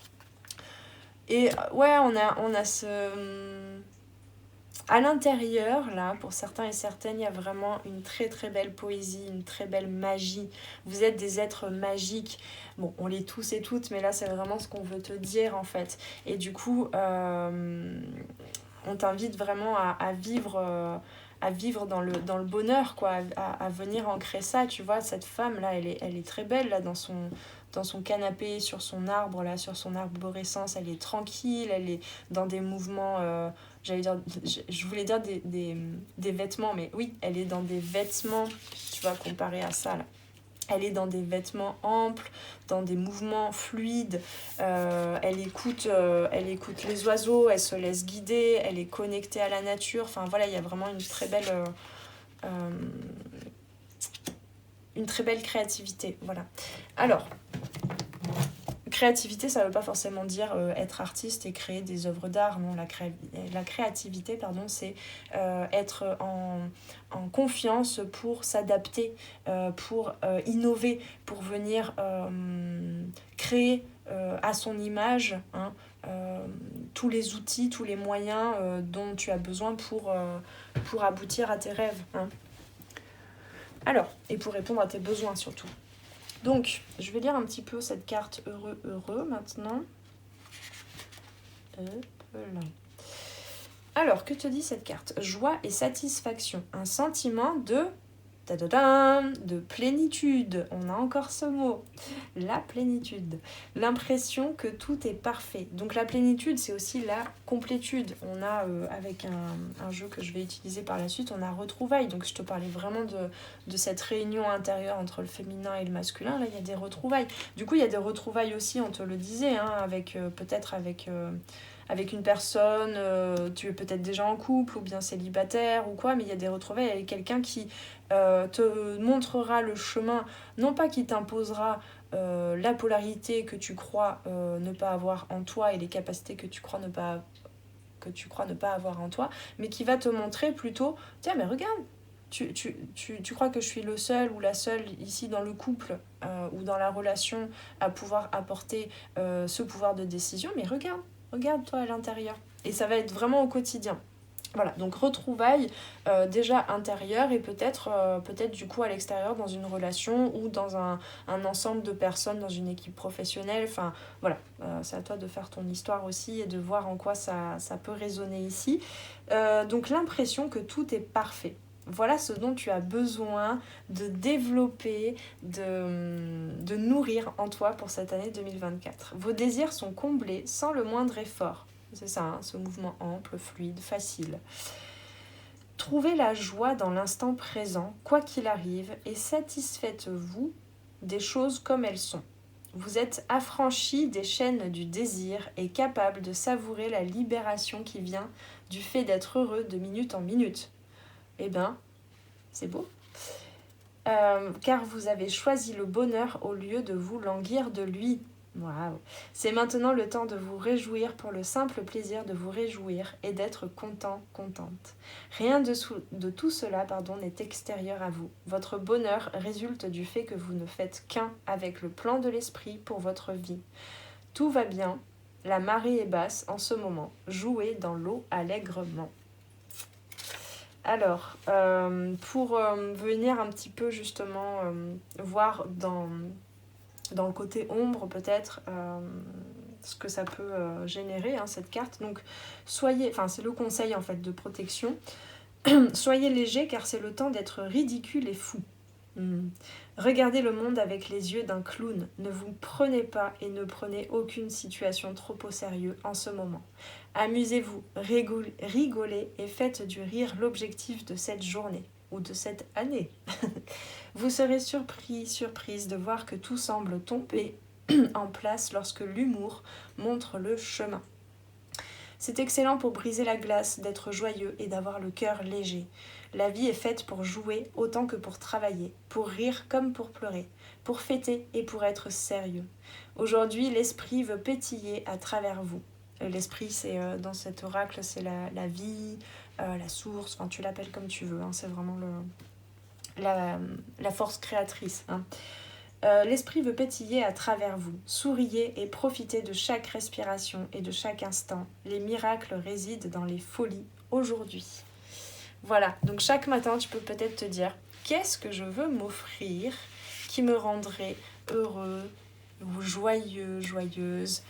Et ouais, on a à l'intérieur, là, pour certains et certaines, il y a vraiment une très très belle poésie, une très belle magie. Vous êtes des êtres magiques. Bon, on l'est tous et toutes, mais là, c'est vraiment ce qu'on veut te dire, en fait. Et du coup, on t'invite vraiment à vivre dans le bonheur, quoi, à venir ancrer ça. Tu vois, cette femme-là, elle est très belle, là, dans son canapé, sur son arbre, là, sur son arborescence. Elle est tranquille, elle est dans des mouvements... j'allais dire, je voulais dire des vêtements, mais oui, elle est dans des vêtements, tu vois, comparé à ça, là. Elle est dans des vêtements amples, dans des mouvements fluides, elle écoute les oiseaux, elle se laisse guider, elle est connectée à la nature. Enfin voilà, il y a vraiment une très belle créativité. Voilà. Alors, créativité, ça ne veut pas forcément dire être artiste et créer des œuvres d'art. Non, la créativité, pardon, c'est être en confiance pour s'adapter, pour innover, pour venir créer à son image, hein, tous les outils, tous les moyens dont tu as besoin pour aboutir à tes rêves, hein. Alors, et pour répondre à tes besoins surtout. Donc, je vais lire un petit peu cette carte heureux maintenant. Hop là. Alors, que te dit cette carte ? Joie et satisfaction. Un sentiment de plénitude. On a encore ce mot. La plénitude. L'impression que tout est parfait. Donc la plénitude, c'est aussi la complétude. On a, avec un jeu que je vais utiliser par la suite, on a retrouvailles. Donc je te parlais vraiment de cette réunion intérieure entre le féminin et le masculin. Là, il y a des retrouvailles. Du coup, il y a des retrouvailles aussi, on te le disait, hein, peut-être avec avec une personne, tu es peut-être déjà en couple ou bien célibataire ou quoi, mais il y a des retrouvailles avec quelqu'un qui te montrera le chemin, non pas qui t'imposera la polarité que tu crois ne pas avoir en toi et les capacités que tu crois ne pas avoir en toi, mais qui va te montrer plutôt, tiens mais regarde, tu crois que je suis le seul ou la seule ici dans le couple ou dans la relation à pouvoir apporter ce pouvoir de décision, mais regarde-toi à l'intérieur. Et ça va être vraiment au quotidien. Voilà, donc retrouvailles déjà intérieures et peut-être du coup à l'extérieur dans une relation ou dans un ensemble de personnes dans une équipe professionnelle. Enfin voilà, c'est à toi de faire ton histoire aussi et de voir en quoi ça peut résonner ici. Donc l'impression que tout est parfait. Voilà ce dont tu as besoin de développer, de nourrir en toi pour cette année 2024. Vos désirs sont comblés sans le moindre effort. C'est ça, hein, ce mouvement ample, fluide, facile. Trouvez la joie dans l'instant présent, quoi qu'il arrive, et satisfaites-vous des choses comme elles sont. Vous êtes affranchi des chaînes du désir et capable de savourer la libération qui vient du fait d'être heureux de minute en minute. Eh bien, c'est beau. Car vous avez choisi le bonheur au lieu de vous languir de lui. Waouh. C'est maintenant le temps de vous réjouir pour le simple plaisir de vous réjouir et d'être content, contente. Rien de tout cela n'est extérieur à vous. Votre bonheur résulte du fait que vous ne faites qu'un avec le plan de l'esprit pour votre vie. Tout va bien, la marée est basse en ce moment. Jouez dans l'eau allègrement. Alors, pour venir un petit peu justement voir dans le côté ombre peut-être ce que ça peut générer cette carte. Donc c'est le conseil en fait de protection. Soyez léger car c'est le temps d'être ridicule et fou. Regardez le monde avec les yeux d'un clown. Ne vous prenez pas et ne prenez aucune situation trop au sérieux en ce moment. Amusez-vous, rigolez et faites du rire l'objectif de cette journée ou de cette année. Vous serez surprise de voir que tout semble tomber en place lorsque l'humour montre le chemin. C'est excellent pour briser la glace, d'être joyeux et d'avoir le cœur léger. La vie est faite pour jouer autant que pour travailler, pour rire comme pour pleurer, pour fêter et pour être sérieux. Aujourd'hui, l'esprit veut pétiller à travers vous. L'esprit, c'est dans cet oracle, c'est la vie, la source, enfin tu l'appelles comme tu veux, c'est vraiment la force créatrice. L'esprit veut pétiller à travers vous. Souriez et profitez de chaque respiration et de chaque instant. Les miracles résident dans les folies aujourd'hui. Voilà, donc chaque matin, tu peux peut-être te dire qu'est-ce que je veux m'offrir qui me rendrait heureux ou joyeux, joyeuse,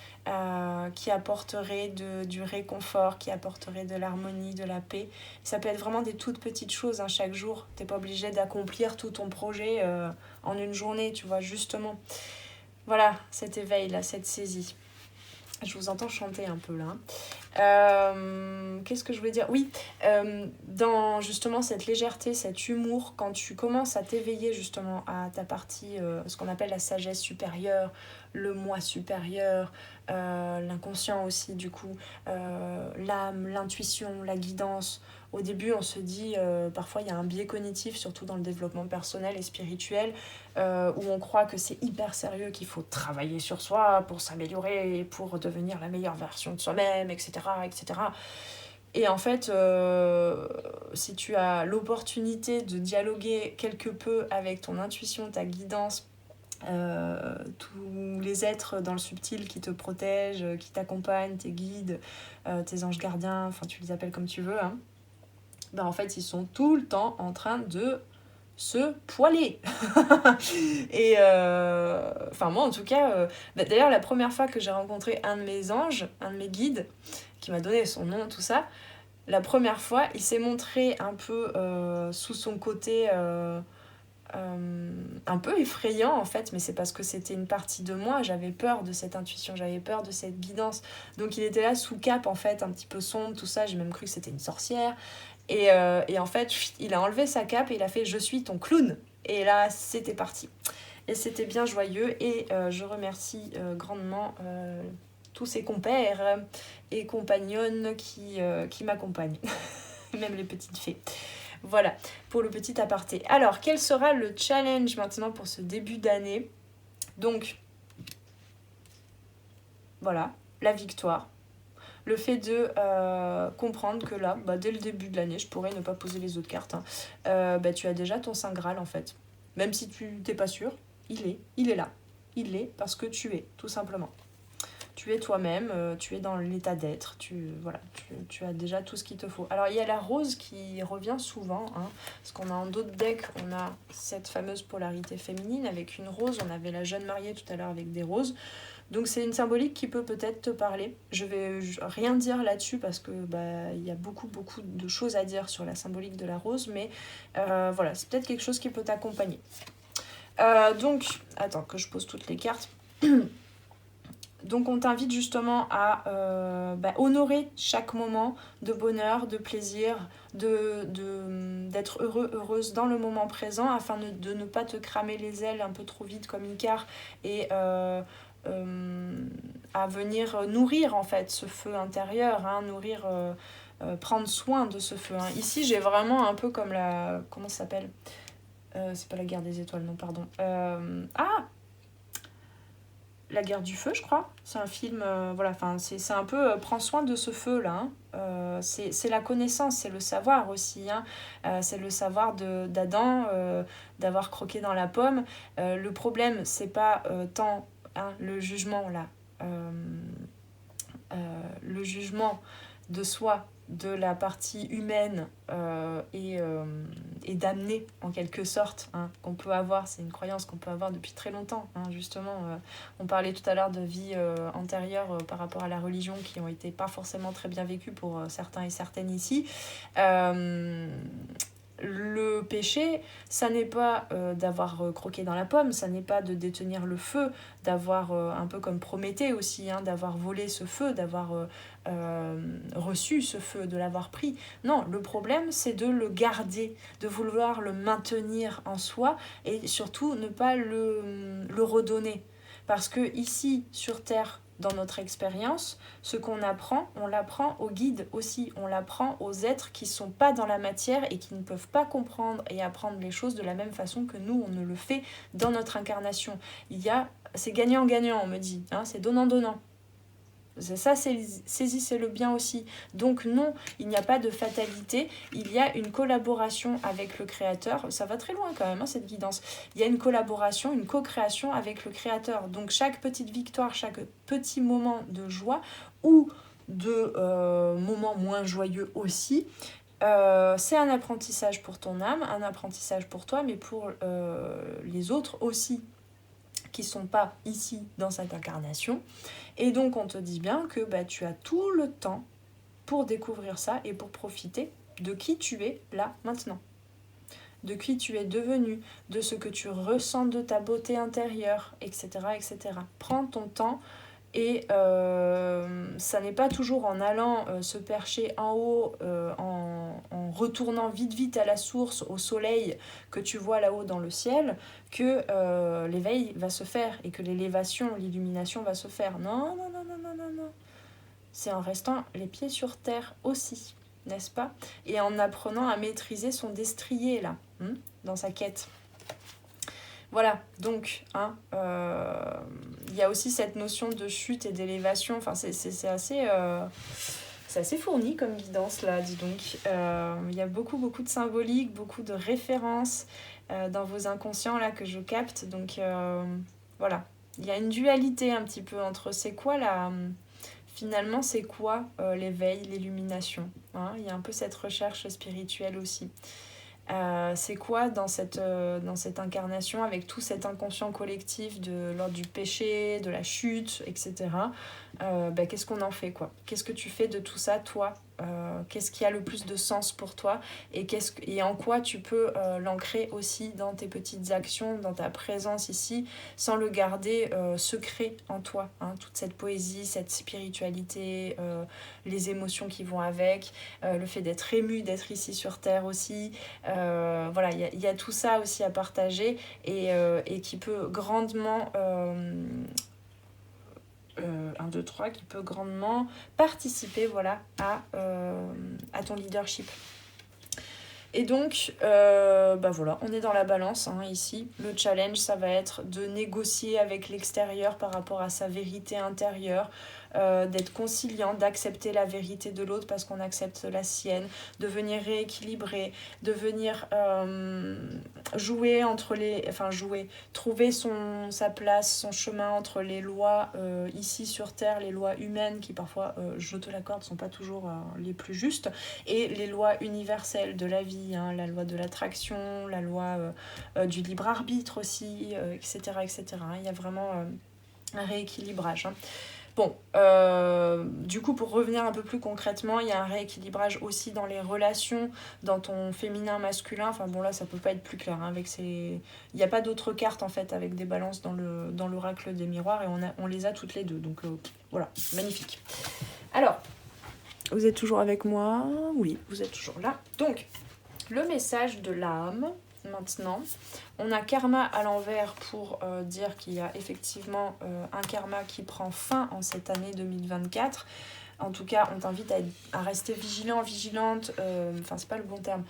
qui apporterait du réconfort, qui apporterait de l'harmonie, de la paix. Ça peut être vraiment des toutes petites choses chaque jour. T'es pas obligé d'accomplir tout ton projet en une journée, tu vois, justement. Voilà, cet éveil là, cette saisie. Je vous entends chanter un peu là. Qu'est-ce que je voulais dire ? Oui, dans justement cette légèreté, cet humour, quand tu commences à t'éveiller justement à ta partie, ce qu'on appelle la sagesse supérieure, le moi supérieur, l'inconscient aussi du coup, l'âme, l'intuition, la guidance. Au début, on se dit, parfois il y a un biais cognitif, surtout dans le développement personnel et spirituel, où on croit que c'est hyper sérieux, qu'il faut travailler sur soi pour s'améliorer, pour devenir la meilleure version de soi-même, etc. etc. Et en fait, si tu as l'opportunité de dialoguer quelque peu avec ton intuition, ta guidance, tous les êtres dans le subtil qui te protègent, qui t'accompagnent, tes guides, tes anges gardiens, enfin tu les appelles comme tu veux, en fait ils sont tout le temps en train de se poiler. Et moi en tout cas, d'ailleurs la première fois que j'ai rencontré un de mes anges, un de mes guides, qui m'a donné son nom, tout ça, la première fois il s'est montré un peu sous son côté un peu effrayant en fait, mais c'est parce que c'était une partie de moi, j'avais peur de cette intuition, j'avais peur de cette guidance, donc il était là sous cape en fait, un petit peu sombre, tout ça, j'ai même cru que c'était une sorcière, et en fait il a enlevé sa cape et il a fait « je suis ton clown », et là c'était parti, et c'était bien joyeux, et je remercie grandement tous ces compères et compagnonnes qui m'accompagnent, même les petites fées. Voilà, pour le petit aparté. Alors, quel sera le challenge maintenant pour ce début d'année? Donc, voilà, la victoire. Le fait de comprendre que là, dès le début de l'année, je pourrais ne pas poser les autres cartes, tu as déjà ton Saint Graal en fait. Même si tu n'es pas sûr, il est là. Il est parce que tu es, tout simplement. Tu es toi-même, tu es dans l'état d'être, tu as déjà tout ce qu'il te faut. Alors il y a la rose qui revient souvent, parce qu'on a en d'autres decks, on a cette fameuse polarité féminine avec une rose, on avait la jeune mariée tout à l'heure avec des roses. Donc c'est une symbolique qui peut peut-être te parler. Je vais rien dire là-dessus parce que il y a beaucoup de choses à dire sur la symbolique de la rose, mais voilà, c'est peut-être quelque chose qui peut t'accompagner. Donc, attends que je pose toutes les cartes. Donc on t'invite justement à honorer chaque moment de bonheur, de plaisir, d'être heureux, heureuse dans le moment présent afin de ne pas te cramer les ailes un peu trop vite comme Icare et à venir nourrir en fait ce feu intérieur, prendre soin de ce feu. Ici j'ai vraiment un peu comme la... Comment ça s'appelle c'est pas la guerre des étoiles, non, pardon. La guerre du feu, je crois. C'est un film, c'est un peu prends soin de ce feu-là. C'est la connaissance, c'est le savoir aussi. C'est le savoir d'Adam, d'avoir croqué dans la pomme. Le problème, c'est pas tant le jugement, là. Le jugement de soi, de la partie humaine et d'amener en quelque sorte qu'on peut avoir, c'est une croyance qu'on peut avoir depuis très longtemps justement on parlait tout à l'heure de vie antérieure par rapport à la religion qui ont été pas forcément très bien vécues pour certains et certaines ici. Le péché, ça n'est pas d'avoir croqué dans la pomme, ça n'est pas de détenir le feu, d'avoir, un peu comme Prométhée aussi, d'avoir volé ce feu, d'avoir reçu ce feu, de l'avoir pris. Non, le problème, c'est de le garder, de vouloir le maintenir en soi et surtout ne pas le redonner. Parce que ici, sur Terre, dans notre expérience, ce qu'on apprend, on l'apprend aux guides aussi, on l'apprend aux êtres qui ne sont pas dans la matière et qui ne peuvent pas comprendre et apprendre les choses de la même façon que nous, on ne le fait dans notre incarnation. C'est gagnant-gagnant, on me dit, c'est donnant-donnant. C'est ça, saisissez le bien aussi. Donc non, il n'y a pas de fatalité, il y a une collaboration avec le Créateur. Ça va très loin quand même, cette guidance. Il y a une collaboration, une co-création avec le Créateur. Donc chaque petite victoire, chaque petit moment de joie ou de moments moins joyeux aussi, c'est un apprentissage pour ton âme, un apprentissage pour toi, mais pour les autres aussi, qui ne sont pas ici dans cette incarnation. Et donc on te dit bien que tu as tout le temps pour découvrir ça et pour profiter de qui tu es là maintenant, de qui tu es devenu, de ce que tu ressens de ta beauté intérieure, etc. etc. Prends ton temps et ça n'est pas toujours en allant se percher en haut, en retournant vite à la source, au soleil que tu vois là-haut dans le ciel, que l'éveil va se faire et que l'élévation, l'illumination va se faire. Non. C'est en restant les pieds sur terre aussi, n'est-ce pas? Et en apprenant à maîtriser son destrier là, dans sa quête. Voilà, donc, il y a aussi cette notion de chute et d'élévation. Enfin, c'est assez fourni comme guidance, là, dis donc. Il y a beaucoup de symboliques, beaucoup de références dans vos inconscients, là, que je capte. Donc, voilà. Il y a une dualité un petit peu entre c'est quoi, finalement, c'est quoi l'éveil, l'illumination. Il y a un peu cette recherche spirituelle aussi. C'est quoi dans cette incarnation avec tout cet inconscient collectif de l'ordre du péché, de la chute, etc. Qu'est-ce qu'on en fait, quoi? Qu'est-ce que tu fais de tout ça, toi? Qu'est-ce qui a le plus de sens pour toi et en quoi tu peux l'ancrer aussi dans tes petites actions, dans ta présence ici, sans le garder secret en toi, toute cette poésie, cette spiritualité, les émotions qui vont avec, le fait d'être ému, d'être ici sur Terre aussi, voilà, il y a tout ça aussi à partager et qui peut grandement 1, 2, 3, qui peut grandement participer voilà, à ton leadership. Et donc, voilà, on est dans la balance hein, ici. Le challenge, ça va être de négocier avec l'extérieur par rapport à sa vérité intérieure, d'être conciliant, d'accepter la vérité de l'autre parce qu'on accepte la sienne, de venir rééquilibrer, de venir trouver sa place, son chemin entre les lois ici sur Terre, les lois humaines qui parfois, je te l'accorde, ne sont pas toujours les plus justes, et les lois universelles de la vie, hein, la loi de l'attraction, la loi du libre arbitre aussi, etc., etc. Il y a vraiment un rééquilibrage. Hein. Bon, du coup, pour revenir un peu plus concrètement, il y a un rééquilibrage aussi dans les relations, dans ton féminin-masculin. Enfin bon, là, ça peut pas être plus clair. Hein, il n'y a pas d'autres cartes, en fait, avec des balances dans l'oracle des miroirs, et on les a toutes les deux. Donc, voilà, magnifique. Alors, vous êtes toujours avec moi? Oui, vous êtes toujours là. Donc, le message de l'âme, maintenant, on a karma à l'envers pour dire qu'il y a effectivement un karma qui prend fin en cette année 2024. En tout cas, on t'invite à rester vigilant, vigilante, c'est pas le bon terme,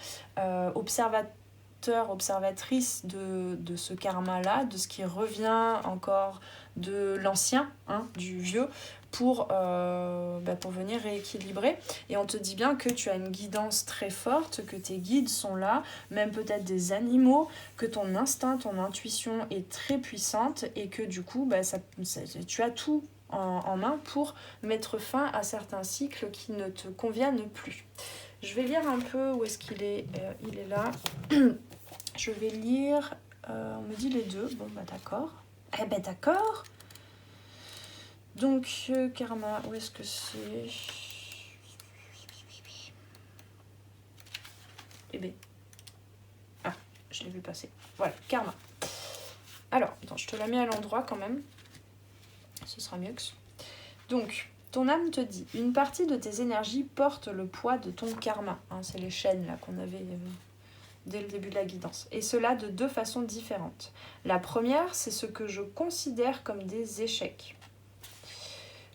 observateur, observatrice de ce karma-là, de ce qui revient encore de l'ancien, hein, du vieux, pour venir rééquilibrer. Et on te dit bien que tu as une guidance très forte, que tes guides sont là, même peut-être des animaux, que ton instinct, ton intuition est très puissante et que du coup, tu as tout en main pour mettre fin à certains cycles qui ne te conviennent plus. Je vais lire un peu où est-ce qu'il est. Il est là. Je vais lire... on me dit les deux. Bon, d'accord. Eh ben d'accord. Donc, karma, où est-ce que c'est? Eh ben. Ah, je l'ai vu passer. Voilà, karma. Alors, attends, je te la mets à l'endroit quand même. Ce sera mieux que ça. Donc, ton âme te dit, une partie de tes énergies porte le poids de ton karma. Hein, c'est les chaînes là qu'on avait dès le début de la guidance. Et cela de 2 façons différentes. La première, c'est ce que je considère comme des échecs.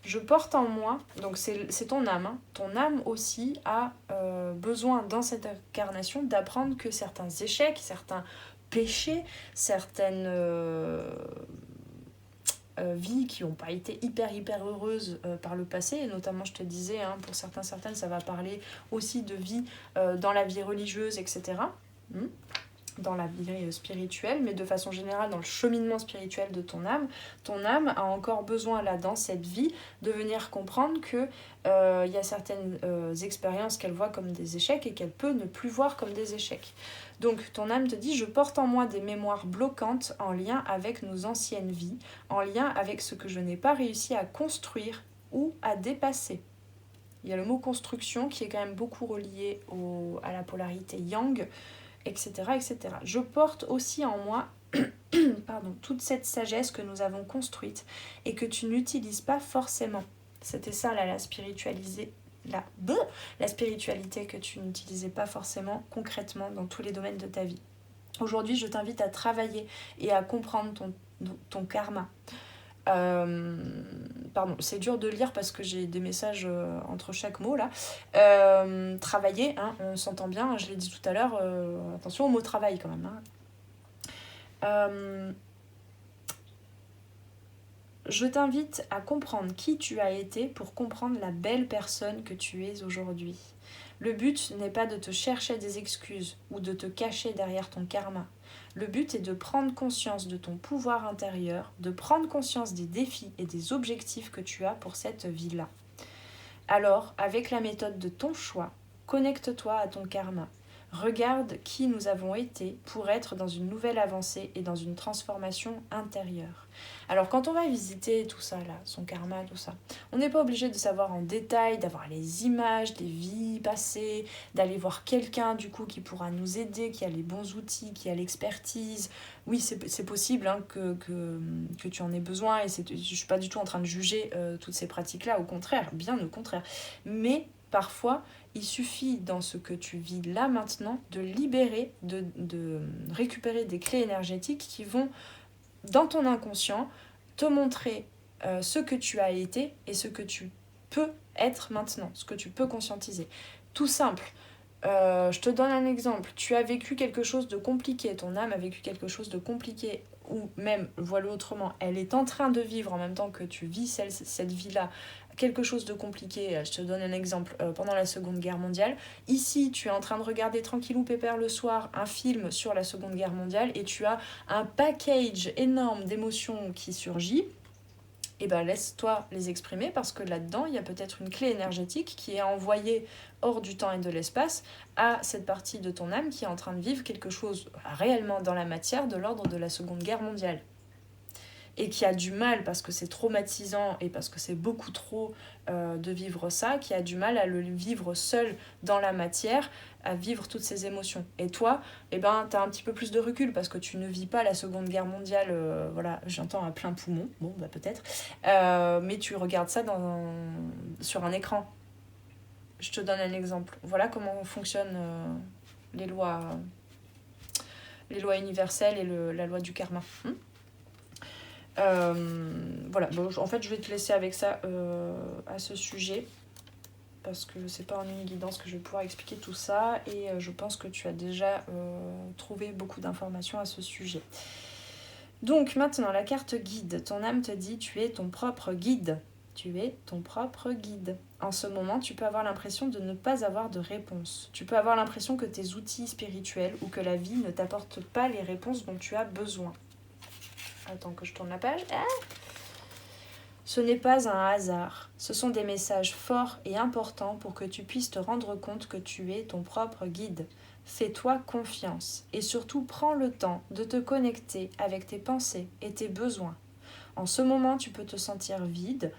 Je porte en moi, donc c'est ton âme, hein. Ton âme aussi a besoin dans cette incarnation d'apprendre que certains échecs, certains péchés, certaines vies qui n'ont pas été hyper heureuses par le passé, et notamment je te disais, hein, pour certaines ça va parler aussi de vie dans la vie religieuse, etc. Dans la vie spirituelle, mais de façon générale dans le cheminement spirituel de ton âme a encore besoin là dans cette vie de venir comprendre que y a certaines expériences qu'elle voit comme des échecs et qu'elle peut ne plus voir comme des échecs. Donc ton âme te dit, je porte en moi des mémoires bloquantes en lien avec nos anciennes vies, en lien avec ce que je n'ai pas réussi à construire ou à dépasser. Il y a le mot construction qui est quand même beaucoup relié à la polarité yang, etc., etc. Je porte aussi en moi toute cette sagesse que nous avons construite et que tu n'utilises pas forcément. C'était ça là, la spiritualité que tu n'utilisais pas forcément concrètement dans tous les domaines de ta vie. Aujourd'hui, je t'invite à travailler et à comprendre ton karma. C'est dur de lire parce que j'ai des messages entre chaque mot là. Travailler, hein, on s'entend bien, hein, je l'ai dit tout à l'heure, attention au mot travail quand même. Hein. Je t'invite à comprendre qui tu as été pour comprendre la belle personne que tu es aujourd'hui. Le but n'est pas de te chercher des excuses ou de te cacher derrière ton karma. Le but est de prendre conscience de ton pouvoir intérieur, de prendre conscience des défis et des objectifs que tu as pour cette vie-là. Alors, avec la méthode de ton choix, connecte-toi à ton karma. Regarde qui nous avons été pour être dans une nouvelle avancée et dans une transformation intérieure. Alors quand on va visiter tout ça, là, son karma, tout ça, on n'est pas obligé de savoir en détail, d'avoir les images des vies passées, d'aller voir quelqu'un du coup qui pourra nous aider, qui a les bons outils, qui a l'expertise. Oui, c'est possible hein, que tu en aies besoin et je ne suis pas du tout en train de juger toutes ces pratiques-là, au contraire, bien au contraire. Mais parfois, il suffit dans ce que tu vis là maintenant de libérer, de récupérer des clés énergétiques qui vont dans ton inconscient te montrer ce que tu as été et ce que tu peux être maintenant, ce que tu peux conscientiser. Tout simple. Je te donne un exemple. Tu as vécu quelque chose de compliqué, ton âme a vécu quelque chose de compliqué, ou même, voilà autrement, elle est en train de vivre en même temps que tu vis cette vie-là, quelque chose de compliqué. Je te donne un exemple, pendant la Seconde Guerre mondiale. Ici, tu es en train de regarder tranquillou pépère le soir un film sur la Seconde Guerre mondiale et tu as un package énorme d'émotions qui surgit. Et ben laisse-toi les exprimer parce que là-dedans, il y a peut-être une clé énergétique qui est envoyée hors du temps et de l'espace à cette partie de ton âme qui est en train de vivre quelque chose réellement dans la matière de l'ordre de la Seconde Guerre mondiale. Et qui a du mal, parce que c'est traumatisant et parce que c'est beaucoup trop de vivre ça, qui a du mal à le vivre seul dans la matière, à vivre toutes ces émotions. Et toi, eh ben, t'as un petit peu plus de recul parce que tu ne vis pas la Seconde Guerre mondiale, voilà, j'entends à plein poumon, bon, bah peut-être, mais tu regardes ça sur un écran. Je te donne un exemple. Voilà comment fonctionnent les lois universelles et la loi du karma. Voilà, bon, en fait je vais te laisser avec ça à ce sujet parce que c'est pas en une guidance que je vais pouvoir expliquer tout ça et je pense que tu as déjà trouvé beaucoup d'informations à ce sujet. Donc maintenant la carte guide, ton âme te dit tu es ton propre guide. Tu es ton propre guide. En ce moment, tu peux avoir l'impression de ne pas avoir de réponse. Tu peux avoir l'impression que tes outils spirituels ou que la vie ne t'apportent pas les réponses dont tu as besoin. Attends que je tourne la page. Ce n'est pas un hasard. Ce sont des messages forts et importants pour que tu puisses te rendre compte que tu es ton propre guide. Fais-toi confiance et surtout prends le temps de te connecter avec tes pensées et tes besoins. En ce moment, tu peux te sentir vide,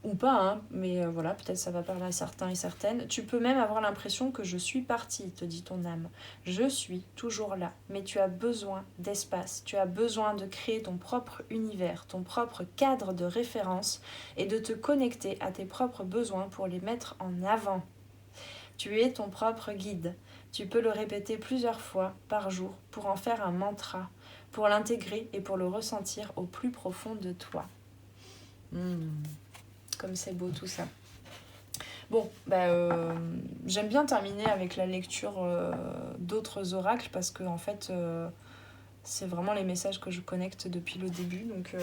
ou pas, hein, mais voilà, peut-être ça va parler à certains et certaines. Tu peux même avoir l'impression que je suis partie, te dit ton âme. Je suis toujours là, mais tu as besoin d'espace, tu as besoin de créer ton propre univers, ton propre cadre de référence et de te connecter à tes propres besoins pour les mettre en avant. Tu es ton propre guide. Tu peux le répéter plusieurs fois par jour pour en faire un mantra, pour l'intégrer et pour le ressentir au plus profond de toi. Comme c'est beau tout ça. Bon, j'aime bien terminer avec la lecture d'autres oracles parce que en fait, c'est vraiment les messages que je connecte depuis le début, donc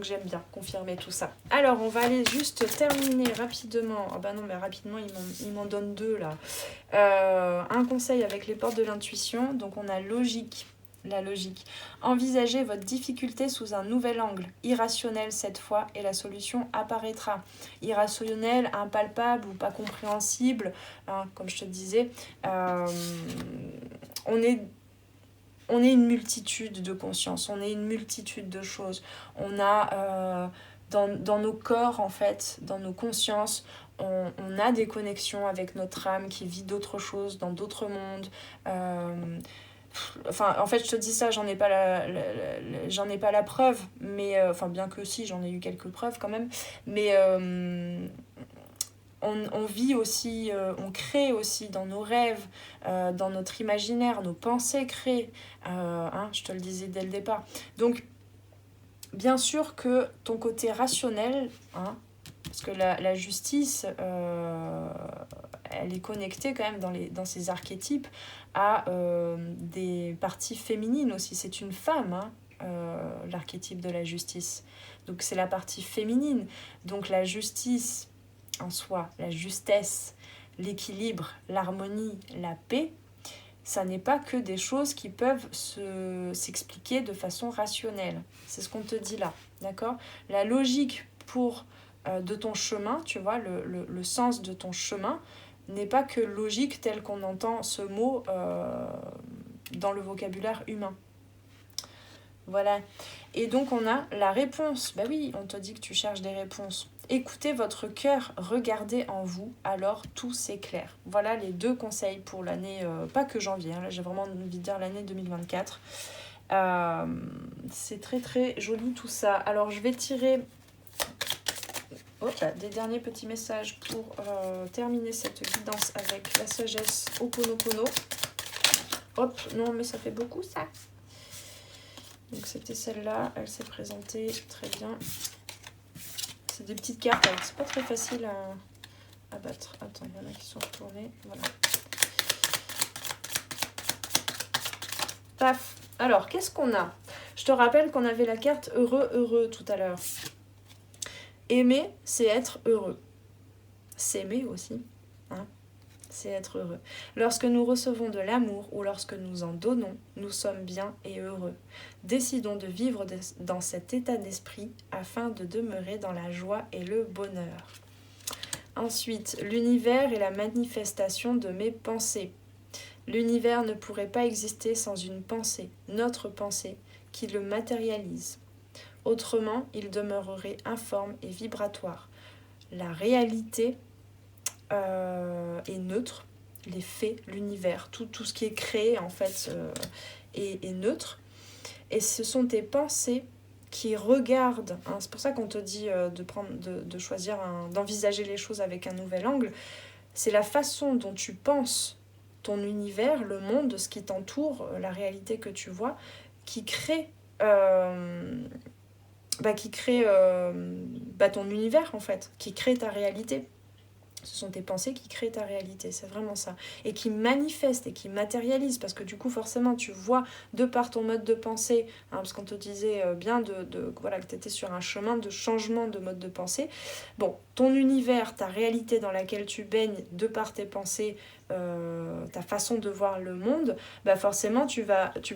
j'aime bien confirmer tout ça. Alors, on va aller juste terminer rapidement. Ah bah non, mais rapidement, il m'en donne deux là. Un conseil avec les portes de l'intuition. Donc, on a logique. La logique. Envisagez votre difficulté sous un nouvel angle, irrationnel cette fois, et la solution apparaîtra. Irrationnel, impalpable ou pas compréhensible, hein, comme je te disais, on est une multitude de consciences, on est une multitude de choses. On a dans nos corps, en fait, dans nos consciences, on a des connexions avec notre âme qui vit d'autres choses, dans d'autres mondes. Enfin, en fait, je te dis ça, j'en ai pas la preuve, mais enfin, bien que si, j'en ai eu quelques preuves quand même, mais on vit aussi, on crée aussi dans nos rêves, dans notre imaginaire, nos pensées créent, je te le disais dès le départ. Donc, bien sûr que ton côté rationnel, parce que la justice, elle est connectée quand même dans ces archétypes à des parties féminines aussi. C'est une femme, l'archétype de la justice. Donc c'est la partie féminine. Donc la justice en soi, la justesse, l'équilibre, l'harmonie, la paix, ça n'est pas que des choses qui peuvent s'expliquer de façon rationnelle. C'est ce qu'on te dit là, d'accord ? La logique de ton chemin, tu vois, le sens de ton chemin, n'est pas que logique tel qu'on entend ce mot dans le vocabulaire humain. Voilà. Et donc on a la réponse. Bah oui, on te dit que tu cherches des réponses. Écoutez votre cœur, regardez en vous, alors tout s'éclaire. Voilà les deux conseils pour l'année, pas que janvier, là j'ai vraiment envie de dire l'année 2024. C'est très très joli tout ça. Alors je vais tirer des derniers petits messages pour terminer cette guidance avec la sagesse Ho'oponopono. Hop, non mais ça fait beaucoup ça. Donc c'était celle-là, elle s'est présentée très bien. C'est des petites cartes, alors c'est pas très facile à battre. Attends, il y en a qui sont retournés. Voilà. Paf. Alors, qu'est-ce qu'on a? Je te rappelle qu'on avait la carte heureux, heureux tout à l'heure. Aimer, c'est être heureux. S'aimer aussi, hein, c'est être heureux. Lorsque nous recevons de l'amour ou lorsque nous en donnons, nous sommes bien et heureux. Décidons de vivre dans cet état d'esprit afin de demeurer dans la joie et le bonheur. Ensuite, l'univers est la manifestation de mes pensées. L'univers ne pourrait pas exister sans une pensée, notre pensée, qui le matérialise. Autrement, il demeurerait informe et vibratoire. La réalité est neutre, les faits, l'univers, tout ce qui est créé en fait est neutre. Et ce sont tes pensées qui regardent, hein, c'est pour ça qu'on te dit de choisir, d'envisager les choses avec un nouvel angle. C'est la façon dont tu penses ton univers, le monde, ce qui t'entoure, la réalité que tu vois, qui crée ton univers en fait, qui crée ta réalité. Ce sont tes pensées qui créent ta réalité, c'est vraiment ça. Et qui manifestent et qui matérialisent, parce que du coup forcément tu vois de par ton mode de pensée, hein, parce qu'on te disait bien voilà, que tu étais sur un chemin de changement de mode de pensée. Bon, ton univers, ta réalité dans laquelle tu baignes de par tes pensées, ta façon de voir le monde, bah forcément tu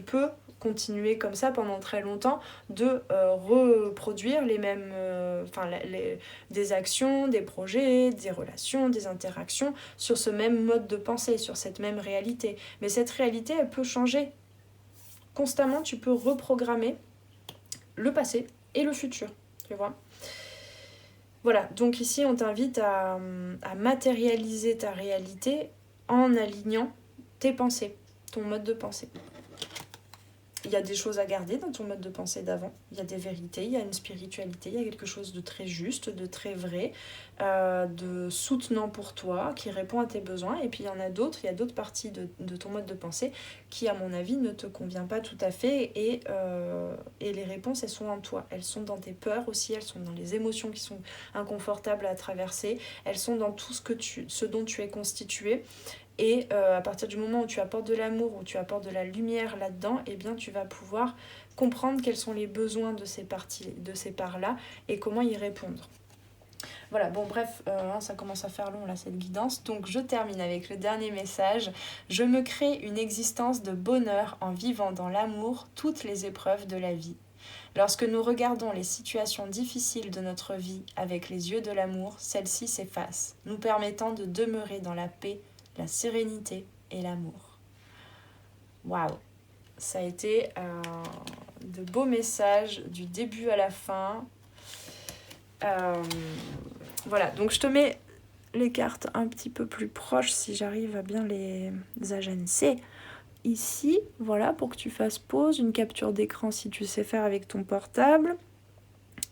peux continuer comme ça pendant très longtemps de reproduire les mêmes des actions, des projets, des relations, des interactions sur ce même mode de pensée, sur cette même réalité. Mais cette réalité, elle peut changer constamment. Tu peux reprogrammer le passé et le futur, tu vois. Voilà, donc ici on t'invite à matérialiser ta réalité en alignant tes pensées, ton mode de pensée. Il y a des choses à garder dans ton mode de pensée d'avant. Il y a des vérités, il y a une spiritualité, il y a quelque chose de très juste, de très vrai, de soutenant pour toi, qui répond à tes besoins. Et puis il y en a d'autres, il y a d'autres parties de ton mode de pensée qui, à mon avis, ne te convient pas tout à fait. Et les réponses, elles sont en toi. Elles sont dans tes peurs aussi, elles sont dans les émotions qui sont inconfortables à traverser. Elles sont dans tout ce dont tu es constitué. Et à partir du moment où tu apportes de l'amour, où tu apportes de la lumière là-dedans, eh bien tu vas pouvoir comprendre quels sont les besoins de ces parts-là et comment y répondre. Voilà, bon bref, ça commence à faire long là cette guidance, donc je termine avec le dernier message. Je me crée une existence de bonheur en vivant dans l'amour toutes les épreuves de la vie. Lorsque nous regardons les situations difficiles de notre vie avec les yeux de l'amour, celles-ci s'effacent, nous permettant de demeurer dans la paix, la sérénité et l'amour. Waouh! Ça a été de beaux messages du début à la fin. Voilà, donc je te mets les cartes un petit peu plus proches si j'arrive à bien les agencer. Ici, voilà, pour que tu fasses pause, une capture d'écran si tu sais faire avec ton portable,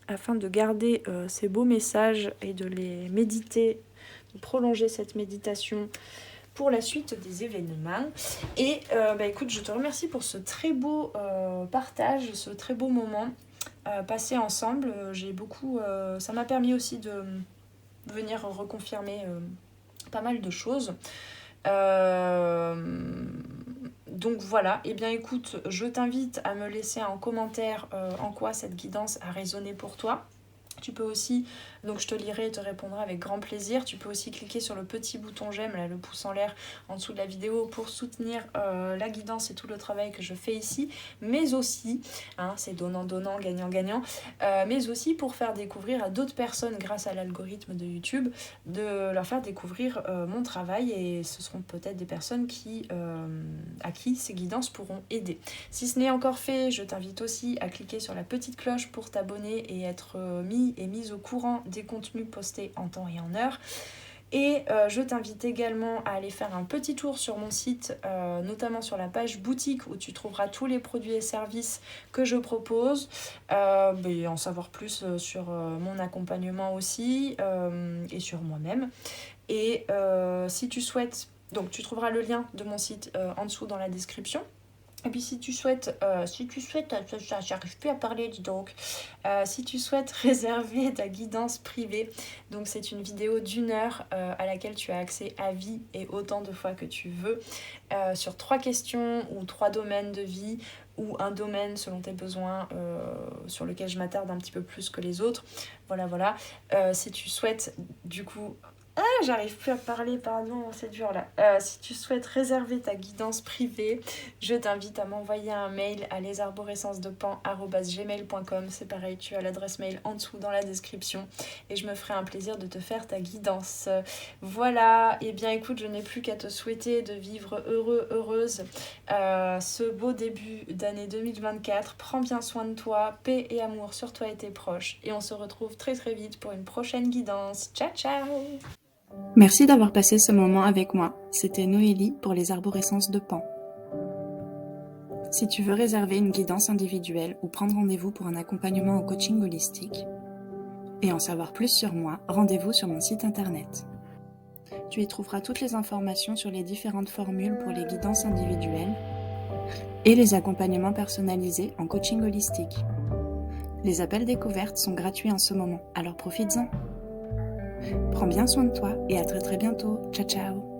afin de garder ces beaux messages et de les méditer, de prolonger cette méditation pour la suite des événements. Et écoute, je te remercie pour ce très beau partage, ce très beau moment passé ensemble. J'ai beaucoup, ça m'a permis aussi de venir reconfirmer pas mal de choses. Donc voilà, et bien écoute, je t'invite à me laisser en commentaire en quoi cette guidance a résonné pour toi. Tu peux aussi, donc je te lirai et te répondrai avec grand plaisir. Tu peux aussi cliquer sur le petit bouton j'aime, là, le pouce en l'air en dessous de la vidéo pour soutenir la guidance et tout le travail que je fais ici. Mais aussi, c'est donnant-donnant, gagnant-gagnant, mais aussi pour faire découvrir à d'autres personnes grâce à l'algorithme de YouTube, de leur faire découvrir mon travail et ce seront peut-être des personnes à qui ces guidances pourront aider. Si ce n'est encore fait, je t'invite aussi à cliquer sur la petite cloche pour t'abonner et être mise au courant des contenus postés en temps et en heure. Et je t'invite également à aller faire un petit tour sur mon site, notamment sur la page boutique où tu trouveras tous les produits et services que je propose, et en savoir plus sur mon accompagnement aussi et sur moi-même. Et si tu souhaites, donc tu trouveras le lien de mon site en dessous dans la description. Et puis si tu souhaites, j'arrive plus à parler, dis donc. Si tu souhaites réserver ta guidance privée, donc c'est une vidéo d'1 heure à laquelle tu as accès à vie et autant de fois que tu veux, sur 3 questions ou 3 domaines de vie, ou un domaine selon tes besoins sur lequel je m'attarde un petit peu plus que les autres. Voilà. Si tu souhaites du coup... j'arrive plus à parler, pardon, c'est dur là. Si tu souhaites réserver ta guidance privée, je t'invite à m'envoyer un mail à lesarborescencedepan@gmail.com. C'est pareil, tu as l'adresse mail en dessous dans la description et je me ferai un plaisir de te faire ta guidance. Voilà, et bien écoute, je n'ai plus qu'à te souhaiter de vivre heureux, heureuse ce beau début d'année 2024. Prends bien soin de toi, paix et amour sur toi et tes proches. Et on se retrouve très très vite pour une prochaine guidance. Ciao ciao! Merci d'avoir passé ce moment avec moi. C'était Noélie pour les arborescences de Pan. Si tu veux réserver une guidance individuelle ou prendre rendez-vous pour un accompagnement en coaching holistique et en savoir plus sur moi, rendez-vous sur mon site internet. Tu y trouveras toutes les informations sur les différentes formules pour les guidances individuelles et les accompagnements personnalisés en coaching holistique. Les appels découvertes sont gratuits en ce moment, alors profites-en. Prends bien soin de toi et à très très bientôt. Ciao ciao.